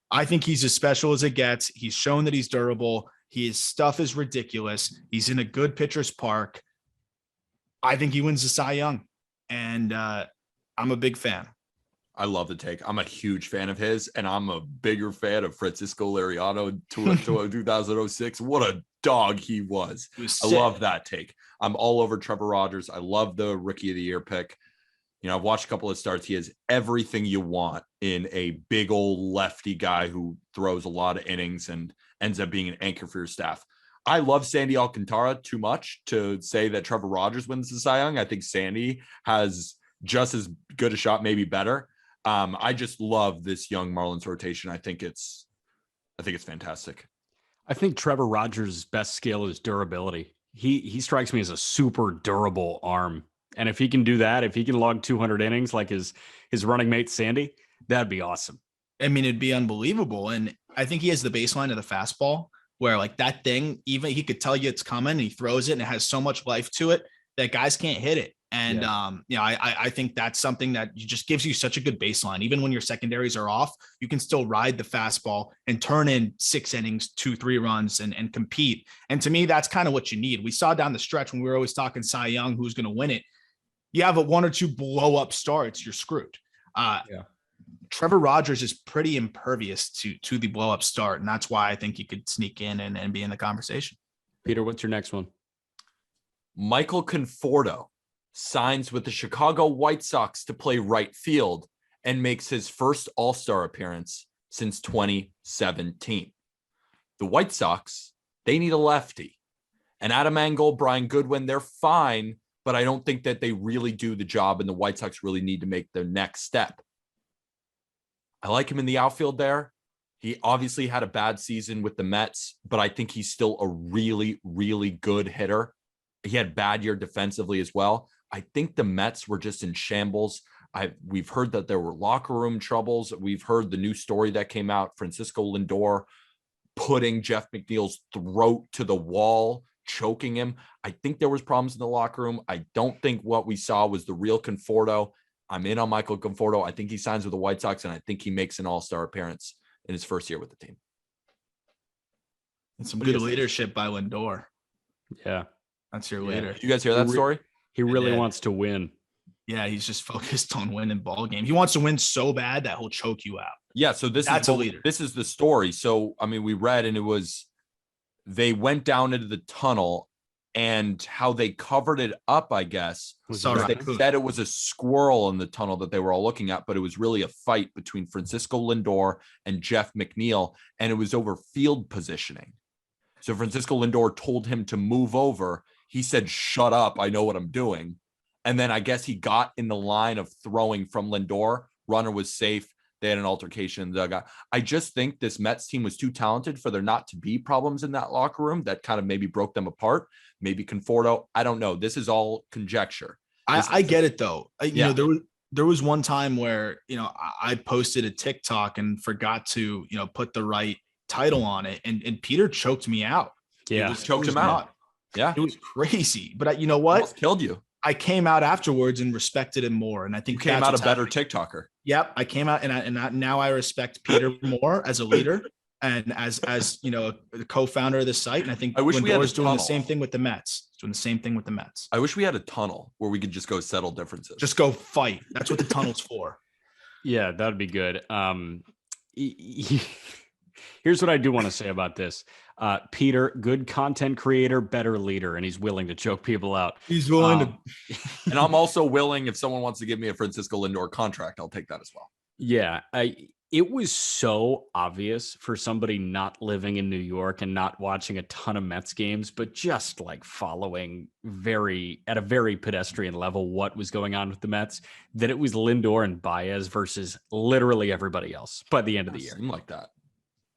I think he's as special as it gets. He's shown that he's durable. His stuff is ridiculous. He's in a good pitcher's park. I think he wins the Cy Young, and I'm a big fan. I love the take. I'm a huge fan of his, and I'm a bigger fan of Francisco Liriano in 2006. What a dog he was. I love that take. I'm all over Trevor Rogers. I love the Rookie of the Year pick. You know, I've watched a couple of starts. He has everything you want in a big old lefty guy who throws a lot of innings and ends up being an anchor for your staff. I love Sandy Alcantara too much to say that Trevor Rogers wins the Cy Young. I think Sandy has just as good a shot, maybe better. I just love this young Marlins rotation. I think it's fantastic. I think Trevor Rogers' best skill is durability. He strikes me as a super durable arm. And if he can do that, if he can log 200 innings like his running mate Sandy, that'd be awesome. I mean, it'd be unbelievable. And I think he has the baseline of the fastball where like that thing, even he could tell you it's coming and he throws it and it has so much life to it that guys can't hit it. And, you know, I think that's something that just gives you such a good baseline. Even when your secondaries are off, you can still ride the fastball and turn in 6 innings, 2-3 runs and compete. And to me, that's kind of what you need. We saw down the stretch when we were always talking Cy Young, who's going to win it. You have a 1 or 2 blow up starts, you're screwed. Trevor Rogers is pretty impervious to the blow up start. And that's why I think he could sneak in and be in the conversation. Peter, what's your next one? Michael Conforto signs with the Chicago White Sox to play right field and makes his first All-Star appearance since 2017. The White Sox, they need a lefty. And Adam Engel, Brian Goodwin, they're fine, but I don't think that they really do the job, and the White Sox really need to make their next step. I like him in the outfield there. He obviously had a bad season with the Mets, but I think he's still a really, really good hitter. He had a bad year defensively as well. I think the Mets were just in shambles. We've heard that there were locker room troubles. We've heard the new story that came out, Francisco Lindor putting Jeff McNeil's throat to the wall, choking him. I think there was problems in the locker room. I don't think what we saw was the real Conforto. I'm in on Michael Conforto. I think he signs with the White Sox, and I think he makes an All-Star appearance in his first year with the team. And some good leadership by Lindor. Yeah. That's your leader. Did you guys hear that story? He really wants to win. Yeah, he's just focused on winning ball games. He wants to win so bad that he'll choke you out. Yeah, so that's a leader. This is the story. So, I mean, we read, and it was they went down into the tunnel, and how they covered it up, I guess, they said it was a squirrel in the tunnel that they were all looking at, but it was really a fight between Francisco Lindor and Jeff McNeil, and it was over field positioning. So Francisco Lindor told him to move over. He said, "Shut up, I know what I'm doing." And then I guess he got in the line of throwing from Lindor. Runner was safe. They had an altercation in the dugout. I just think this Mets team was too talented for there not to be problems in that locker room that kind of maybe broke them apart. Maybe Conforto. I don't know. This is all conjecture. I get it, though. You know, there was one time where, you know, I posted a TikTok and forgot to, you know, put the right title on it. And Peter choked me out. Yeah. Choked him out. Yeah. It was crazy. But you know what? Almost killed you. I came out afterwards and respected him more. And I think you came out a better TikToker. Yep. I came out and now I respect Peter more as a leader and as you know, the co-founder of the site. And I think Lindor's doing the same thing with the Mets. He's doing the same thing with the Mets. I wish we had a tunnel where we could just go settle differences. Just go fight. That's what the tunnel's for. Yeah, that'd be good. Here's what I do want to say about this. Peter, good content creator, better leader, and he's willing to choke people out. He's willing to. And I'm also willing, if someone wants to give me a Francisco Lindor contract, I'll take that as well. Yeah, it was so obvious for somebody not living in New York and not watching a ton of Mets games, but just like following at a very pedestrian level what was going on with the Mets, that it was Lindor and Baez versus literally everybody else by the end of the year. Seemed like that.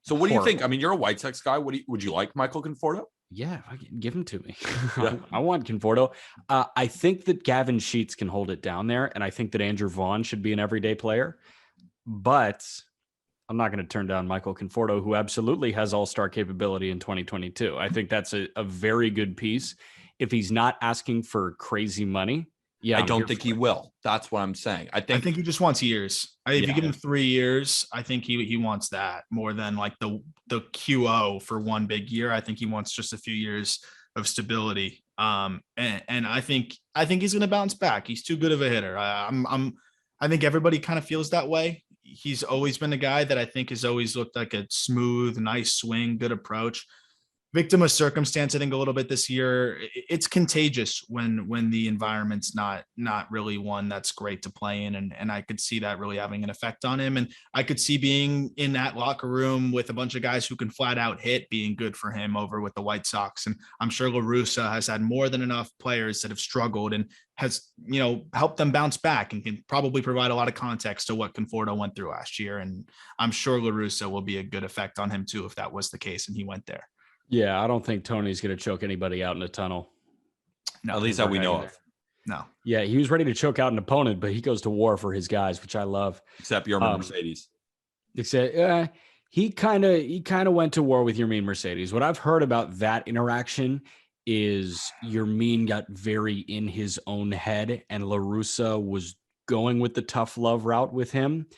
So what do you think? I mean, you're a White Sox guy. Would you like Michael Conforto? Yeah, give him to me. Yeah. I want Conforto. I think that Gavin Sheets can hold it down there, and I think that Andrew Vaughn should be an everyday player. But I'm not going to turn down Michael Conforto, who absolutely has all-star capability in 2022. I think that's a very good piece. If he's not asking for crazy money, yeah, I I'm don't here think for he it. will. That's what I'm saying. I I think think he just wants years. If you Yeah. give him 3 years, I think he wants that more than like the QO for one big year. I think he wants just a few years of stability. And I think he's going to bounce back. He's too good of a hitter. I think everybody kind of feels that way. He's always been a guy that I think has always looked like a smooth, nice swing, good approach. Victim of circumstance, I think, a little bit this year. It's contagious when the environment's not really one that's great to play in, and I could see that really having an effect on him. And I could see being in that locker room with a bunch of guys who can flat out hit being good for him over with the White Sox. And I'm sure La Russa has had more than enough players that have struggled and has helped them bounce back and can probably provide a lot of context to what Conforto went through last year. And I'm sure La Russa will be a good effect on him too if that was the case and he went there. Yeah, I don't think Tony's going to choke anybody out in a tunnel. No, at least that we know of. No. Yeah, he was ready to choke out an opponent, but he goes to war for his guys, which I love. Except Yermin Mercedes. Except he kind of went to war with Yermin Mercedes. What I've heard about that interaction is Yermin got very in his own head, and La Russa was going with the tough love route with him.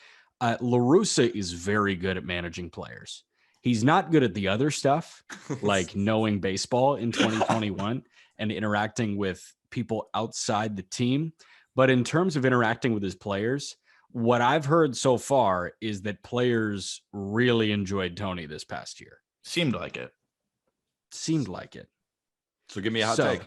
La Russa is very good at managing players. He's not good at the other stuff, like knowing baseball in 2021 and interacting with people outside the team. But in terms of interacting with his players, what I've heard so far is that players really enjoyed Tony this past year. Seemed like it. So give me a hot take.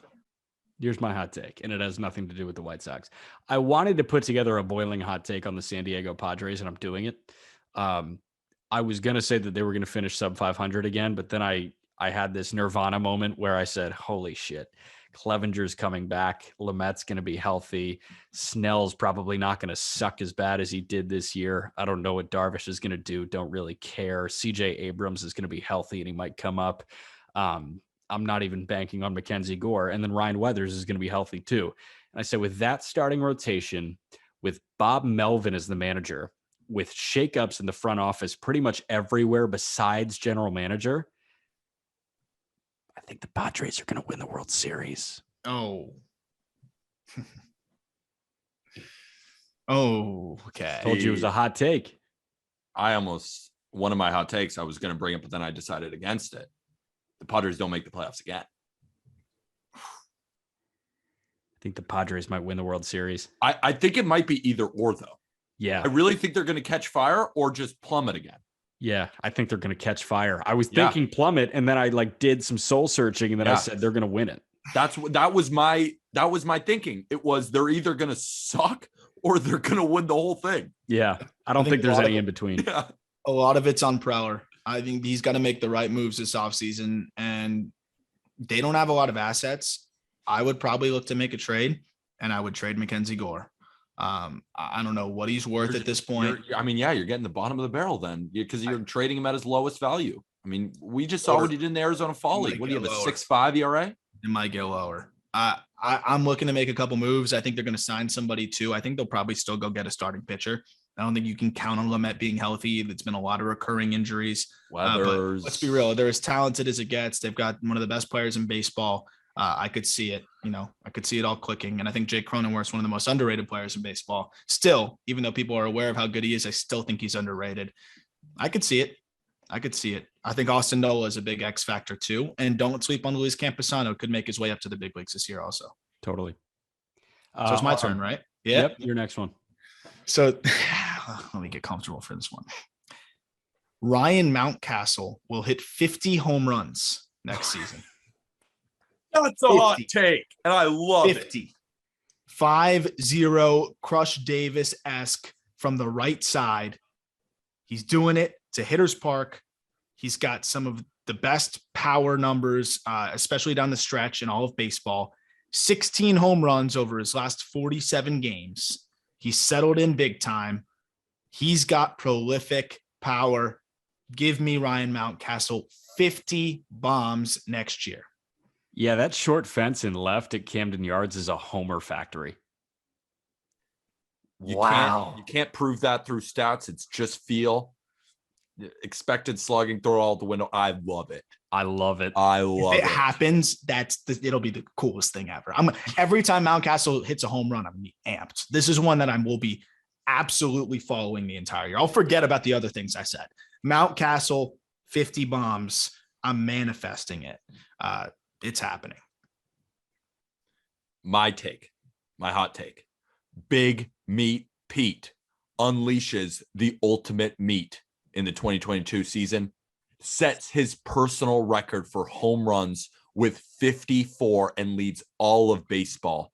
Here's my hot take, and it has nothing to do with the White Sox. I wanted to put together a boiling hot take on the San Diego Padres, and I'm doing it. I was going to say that they were going to finish sub 500 again, but then I had this Nirvana moment where I said, holy shit, Clevenger's coming back. Lamette's going to be healthy. Snell's probably not going to suck as bad as he did this year. I don't know what Darvish is going to do. Don't really care. CJ Abrams is going to be healthy and he might come up. I'm not even banking on Mackenzie Gore. And then Ryan Weathers is going to be healthy too. And I said, with that starting rotation, with Bob Melvin as the manager, with shakeups in the front office pretty much everywhere besides general manager, I think the Padres are going to win the World Series. Oh, okay. Told you it was a hot take. One of my hot takes I was going to bring up, but then I decided against it. The Padres don't make the playoffs again. I think the Padres might win the World Series. I think it might be either or, though. Yeah. I really think they're going to catch fire or just plummet again. Yeah, I think they're going to catch fire. I was thinking plummet, and then I did some soul searching, and then I said they're going to win it. That was my thinking. It was they're either going to suck or they're going to win the whole thing. Yeah, I don't think there's any in between. Yeah. A lot of it's on Preller. I think he's got to make the right moves this offseason, and they don't have a lot of assets. I would probably look to make a trade, and I would trade Mackenzie Gore. I don't know what he's worth at this point. You're getting the bottom of the barrel then because you're trading him at his lowest value. I mean, we just saw what he did in the Arizona Fall League. What do you have, a 6.5 ERA? It might go lower. I'm looking to make a couple moves. I think they're going to sign somebody too. I think they'll probably still go get a starting pitcher. I don't think you can count on Lamet being healthy. There's been a lot of recurring injuries. But let's be real. They're as talented as it gets. They've got one of the best players in baseball. I could see it, I could see it all clicking. And I think Jake Cronenworth's one of the most underrated players in baseball. Still, even though people are aware of how good he is, I still think he's underrated. I could see it. I think Austin Nola is a big X factor too. And don't sleep on Luis Campusano. Could make his way up to the big leagues this year also. Totally. So it's my turn, right? Yeah. Yep, your next one. So let me get comfortable for this one. Ryan Mountcastle will hit 50 home runs next season. That's a hot take, and I love 50. 5-0 Crush Davis-esque from the right side. He's doing it to Hitter's Park. He's got some of the best power numbers, especially down the stretch in all of baseball. 16 home runs over his last 47 games. He's settled in big time. He's got prolific power. Give me Ryan Mountcastle 50 bombs next year. Yeah, that short fence in left at Camden Yards is a homer factory. You can't prove that through stats. It's just feel. expected slugging, throw it all out the window. I love it. I love it. If it happens, it'll be the coolest thing ever. Every time Mountcastle hits a home run, I'm gonna be amped. This is one that will be absolutely following the entire year. I'll forget about the other things I said. Mountcastle, 50 bombs. I'm manifesting it. It's happening. My hot take. Big Meat Pete unleashes the ultimate meat in the 2022 season, sets his personal record for home runs with 54 and leads all of baseball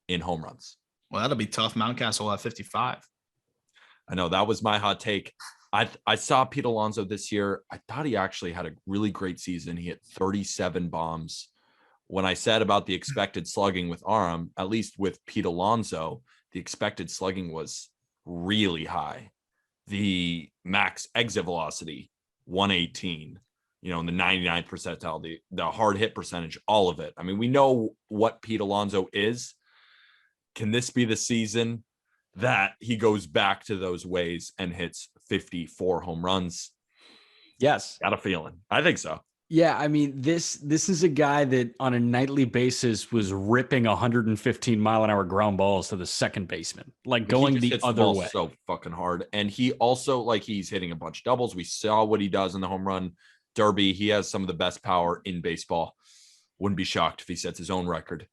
in home runs. Well, that'll be tough. Mountcastle will have 55. I know, that was my hot take. I saw Pete Alonso this year. I thought he actually had a really great season. He hit 37 bombs. When I said about the expected slugging with Aram, at least with Pete Alonso, the expected slugging was really high. The max exit velocity, 118, in the 99th percentile, the hard hit percentage, all of it. I mean, we know what Pete Alonso is. Can this be the season that he goes back to those ways and hits 54 home runs? Yes. Got a feeling. I think so. Yeah, I mean, this is a guy that on a nightly basis was ripping 115-mile-an-hour ground balls to the second baseman, like going the other way. So fucking hard. And he also, he's hitting a bunch of doubles. We saw what he does in the home run derby. He has some of the best power in baseball. Wouldn't be shocked if he sets his own record.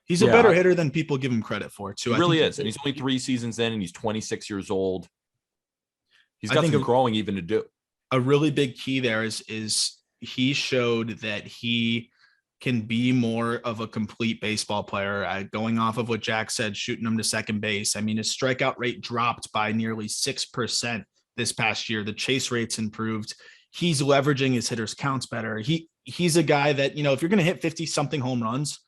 He's a better hitter than people give him credit for, too. He really is. And he's only 3 seasons in, and he's 26 years old. He's got some growing even to do. A really big key there is he showed that he can be more of a complete baseball player. Going off of what Jack said, shooting him to second base. I mean, his strikeout rate dropped by nearly 6% this past year. The chase rate's improved. He's leveraging his hitters' counts better. He's a guy that, if you're going to hit 50-something home runs,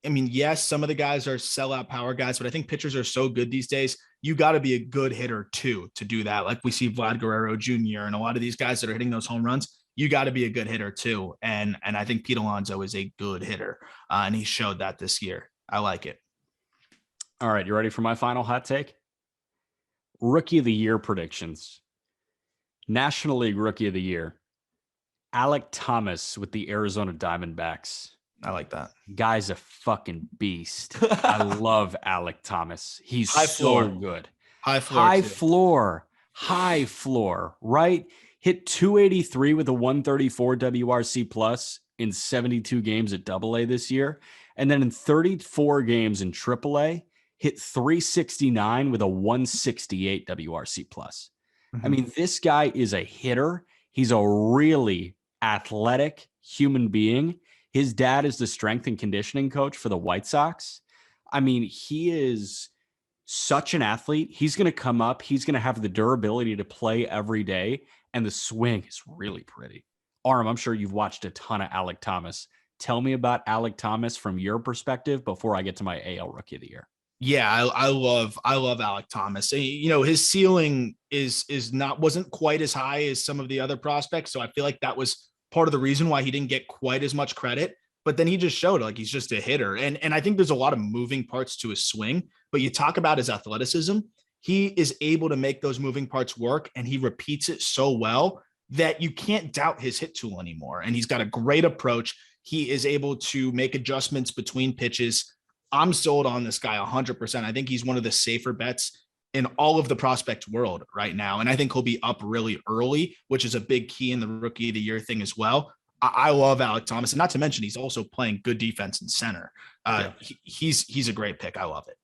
I mean, yes, some of the guys are sellout power guys, but I think pitchers are so good these days. You got to be a good hitter too to do that. Like we see Vlad Guerrero Jr. and a lot of these guys that are hitting those home runs. You got to be a good hitter too. And I think Pete Alonso is a good hitter. And he showed that this year. I like it. All right. You ready for my final hot take? Rookie of the Year predictions. National League Rookie of the Year. Alek Thomas with the Arizona Diamondbacks. I like that. Guy's a fucking beast. I love Alek Thomas. He's so good. High floor, right? Hit 283 with a 134 WRC plus in 72 games at AA this year. And then in 34 games in AAA, hit 369 with a 168 WRC plus. Mm-hmm. I mean, this guy is a hitter. He's a really athletic human being. His dad is the strength and conditioning coach for the White Sox. I mean, he is such an athlete. He's going to come up. He's going to have the durability to play every day. And the swing is really pretty. Aram, I'm sure you've watched a ton of Alek Thomas. Tell me about Alek Thomas from your perspective before I get to my AL Rookie of the Year. Yeah, I love Alek Thomas. His ceiling wasn't quite as high as some of the other prospects. So I feel like that was part of the reason why he didn't get quite as much credit. But then he just showed he's just a hitter. And I think there's a lot of moving parts to his swing. But you talk about his athleticism. He is able to make those moving parts work, and he repeats it so well that you can't doubt his hit tool anymore. And he's got a great approach. He is able to make adjustments between pitches. I'm sold on this guy 100%. I think he's one of the safer bets in all of the prospect world right now. And I think he'll be up really early, which is a big key in the Rookie of the Year thing as well. I love Alek Thomas. And not to mention, he's also playing good defense in center. He's a great pick. I love it.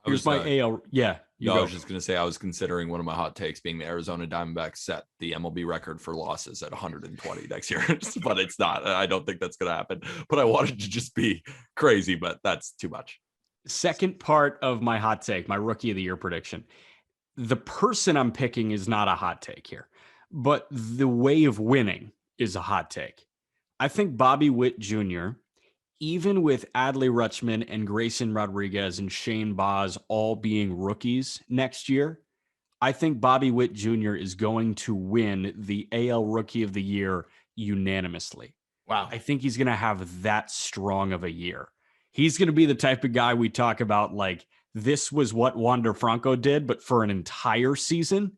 Here's my AL. Yeah. I was just going to say, I was considering one of my hot takes being the Arizona Diamondbacks set the MLB record for losses at 120 next year, but it's not. I don't think that's going to happen, but I wanted to just be crazy, but that's too much. Second part of my hot take, my Rookie of the Year prediction. The person I'm picking is not a hot take here, but the way of winning is a hot take. I think Bobby Witt Jr., even with Adley Rutschman and Grayson Rodriguez and Shane Baz all being rookies next year, I think Bobby Witt Jr. is going to win the AL Rookie of the Year unanimously. Wow. I think he's going to have that strong of a year. He's going to be the type of guy we talk about, like, this was what Wander Franco did, but for an entire season.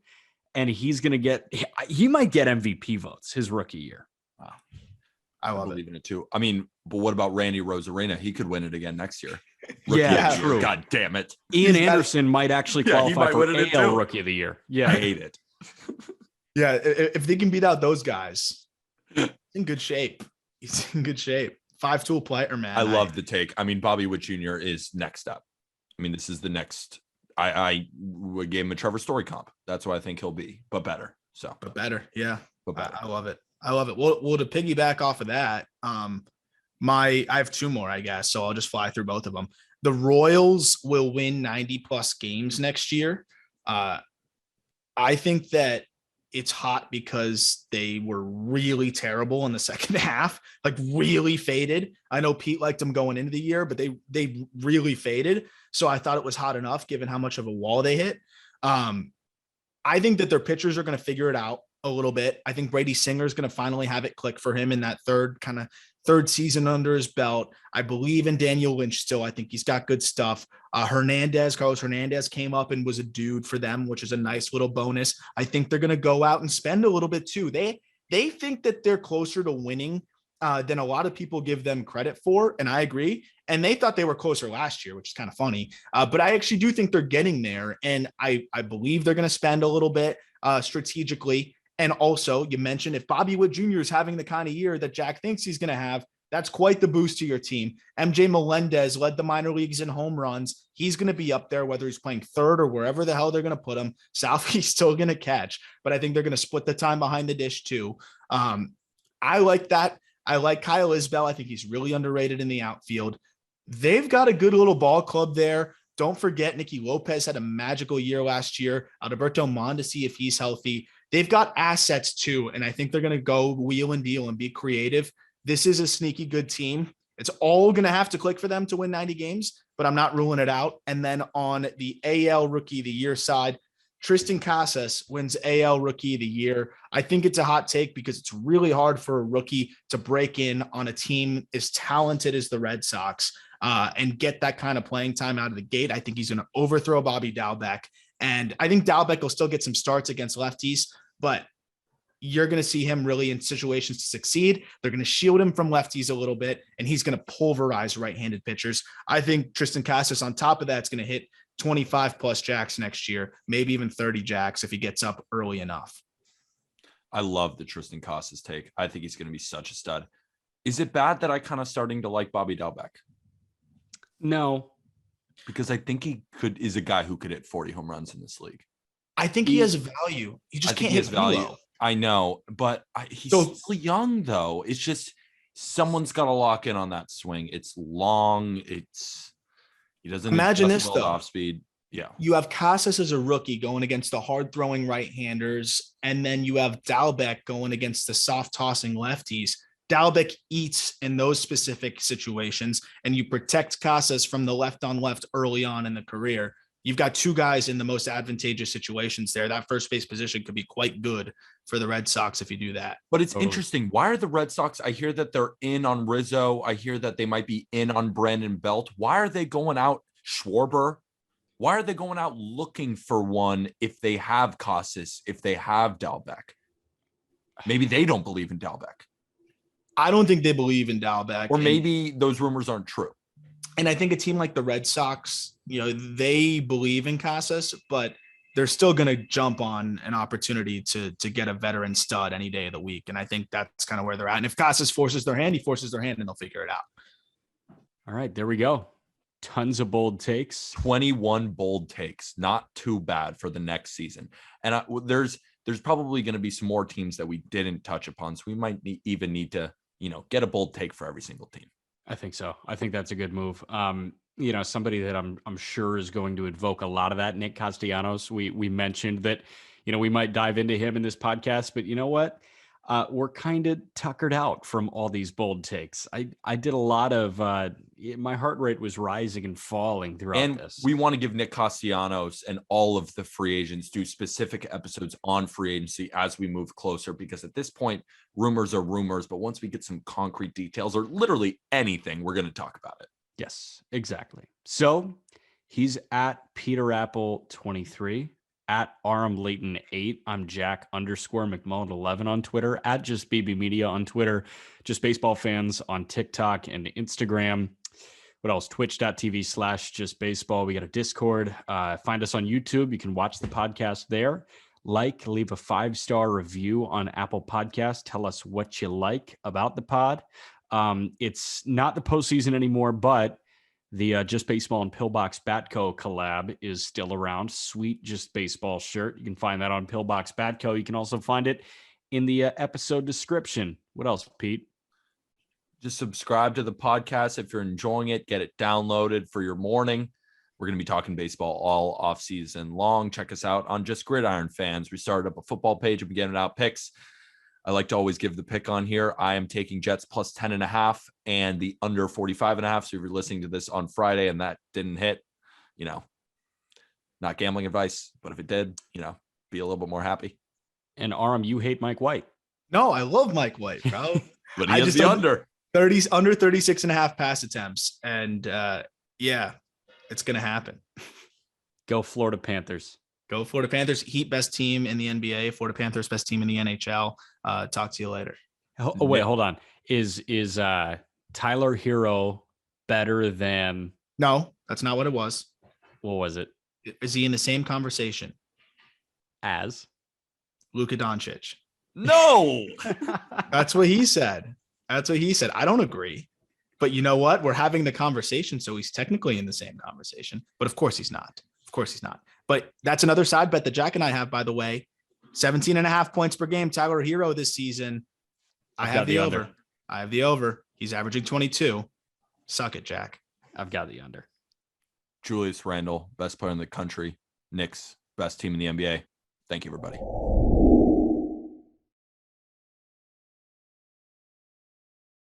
and he's going to he might get MVP votes his rookie year. Wow. I love believe in it too. I mean, but what about Randy Rosarena? He could win it again next year. Yeah, true. God damn it. Ian Anderson might actually qualify for AL Rookie of the Year. Yeah. I hate it. Yeah, if they can beat out those guys, he's in good shape. He's in good shape. 5-tool player, man. I love the take. I mean, Bobby Witt Jr. is next up. I mean, this is the next. I gave him a Trevor Story comp. That's what I think he'll be, but better. So, but better, yeah. But better. I love it. I love it. Well, to piggyback off of that, I have two more, I guess. So I'll just fly through both of them. The Royals will win 90 plus games next year. I think that it's hot because they were really terrible in the second half, like really faded. I know Pete liked them going into the year, but they really faded. So I thought it was hot enough given how much of a wall they hit. I think that their pitchers are going to figure it out a little bit. I think Brady Singer is going to finally have it click for him in that third season under his belt. I believe in Daniel Lynch still. I think he's got good stuff. Carlos Hernandez came up and was a dude for them, which is a nice little bonus. I think they're going to go out and spend a little bit too. They think that they're closer to winning than a lot of people give them credit for. And I agree. And they thought they were closer last year, which is kind of funny. But I actually do think they're getting there. And I believe they're going to spend a little bit strategically. And also, you mentioned if Bobby Witt Jr. is having the kind of year that Jack thinks he's going to have, that's quite the boost to your team. MJ Melendez led the minor leagues in home runs. He's going to be up there, whether he's playing third or wherever the hell they're going to put him. Southie's still going to catch, but I think they're going to split the time behind the dish too. I like that. I like Kyle Isbell. I think he's really underrated in the outfield. They've got a good little ball club there. Don't forget, Nicky Lopez had a magical year last year. Alberto Mondesi, if he's healthy. They've got assets too, and I think they're going to go wheel and deal and be creative. This is a sneaky good team. It's all going to have to click for them to win 90 games, but I'm not ruling it out. And then on the AL Rookie of the Year side, Tristan Casas wins AL Rookie of the Year. I think it's a hot take because it's really hard for a rookie to break in on a team as talented as the Red Sox and get that kind of playing time out of the gate. I think he's going to overthrow Bobby Dalbec. And I think Dalbec will still get some starts against lefties, but you're going to see him really in situations to succeed. They're going to shield him from lefties a little bit, and he's going to pulverize right-handed pitchers. I think Tristan Casas on top of that is going to hit 25 plus jacks next year, maybe even 30 jacks if he gets up early enough. I love the Tristan Casas take. I think he's going to be such a stud. Is it bad that I kind of starting to like Bobby Dalbec? No. Because I think he is a guy who could hit 40 home runs in this league. I think he has value. He just can't hit value. I know, but he's still young though. It's just someone's got to lock in on that swing. It's long. He doesn't imagine this though. Off speed. Yeah. You have Casas as a rookie going against the hard throwing right-handers, and then you have Dalbec going against the soft tossing lefties. Dalbec eats in those specific situations, and you protect Casas from the left on left early on in the career. You've got two guys in the most advantageous situations there. That first base position could be quite good for the Red Sox if you do that. But it's interesting. Why are the Red Sox? I hear that they're in on Rizzo. I hear that they might be in on Brandon Belt. Why are they going out Schwarber? Why are they going out looking for one if they have Casas, if they have Dalbec? Maybe they don't believe in Dalbec. I don't think they believe in Dalbec. Or maybe those rumors aren't true. And I think a team like the Red Sox, they believe in Casas, but they're still going to jump on an opportunity to get a veteran stud any day of the week. And I think that's kind of where they're at. And if Casas forces their hand, he forces their hand and they'll figure it out. All right, there we go. Tons of bold takes. 21 bold takes. Not too bad for the next season. And there's probably going to be some more teams that we didn't touch upon. So we might even need to, get a bold take for every single team. I think so. I think that's a good move. Somebody that I'm sure is going to invoke a lot of that, Nick Castellanos. We mentioned that, we might dive into him in this podcast, but you know what? We're kind of tuckered out from all these bold takes. I did a lot of, my heart rate was rising and falling throughout this. We want to give Nick Castellanos and all of the free agents do specific episodes on free agency as we move closer, because at this point, rumors are rumors, but once we get some concrete details or literally anything, we're going to talk about it. Yes, exactly. So he's at Peter Apple 23. at Aram Layton 8. I'm Jack _McMullen 11 on Twitter, at Just BB Media on Twitter, Just Baseball Fans on TikTok and Instagram. What else? Twitch.tv/Just Baseball. We got a Discord. Find us on YouTube. You can watch the podcast there. Leave a 5-star review on Apple Podcasts. Tell us what you like about the pod. It's not the postseason anymore, but the Just Baseball and Pillbox Batco collab is still around. Sweet Just Baseball shirt. You can find that on Pillbox Batco. You can also find it in the episode description. What else, Pete? Just subscribe to the podcast if you're enjoying it. Get it downloaded for your morning. We're going to be talking baseball all off season long. Check us out on Just Gridiron Fans. We started up a football page and beginning out picks. I like to always give the pick on here. I am taking Jets plus 10.5 and the under 45.5. So if you're listening to this on Friday and that didn't hit, not gambling advice, but if it did, be a little bit more happy. And Aram, you hate Mike White. No, I love Mike White, bro. But he is the under 36.5 pass attempts. And yeah, it's going to happen. Go Florida Panthers. Go Florida Panthers. Heat best team in the NBA. Florida Panthers best team in the NHL. Talk to you later. Oh wait, hold on. Is Tyler Hero better than? No, that's not what it was. What was it? Is he in the same conversation as Luka Doncic? No. That's what he said. I don't agree. But you know what? We're having the conversation, so he's technically in the same conversation. But of course he's not. But that's another side bet that Jack and I have, by the way. 17.5 points per game. Tyler Hero this season. I have the over. I have the over. He's averaging 22. Suck it, Jack. I've got the under. Julius Randle, best player in the country. Knicks, best team in the NBA. Thank you, everybody.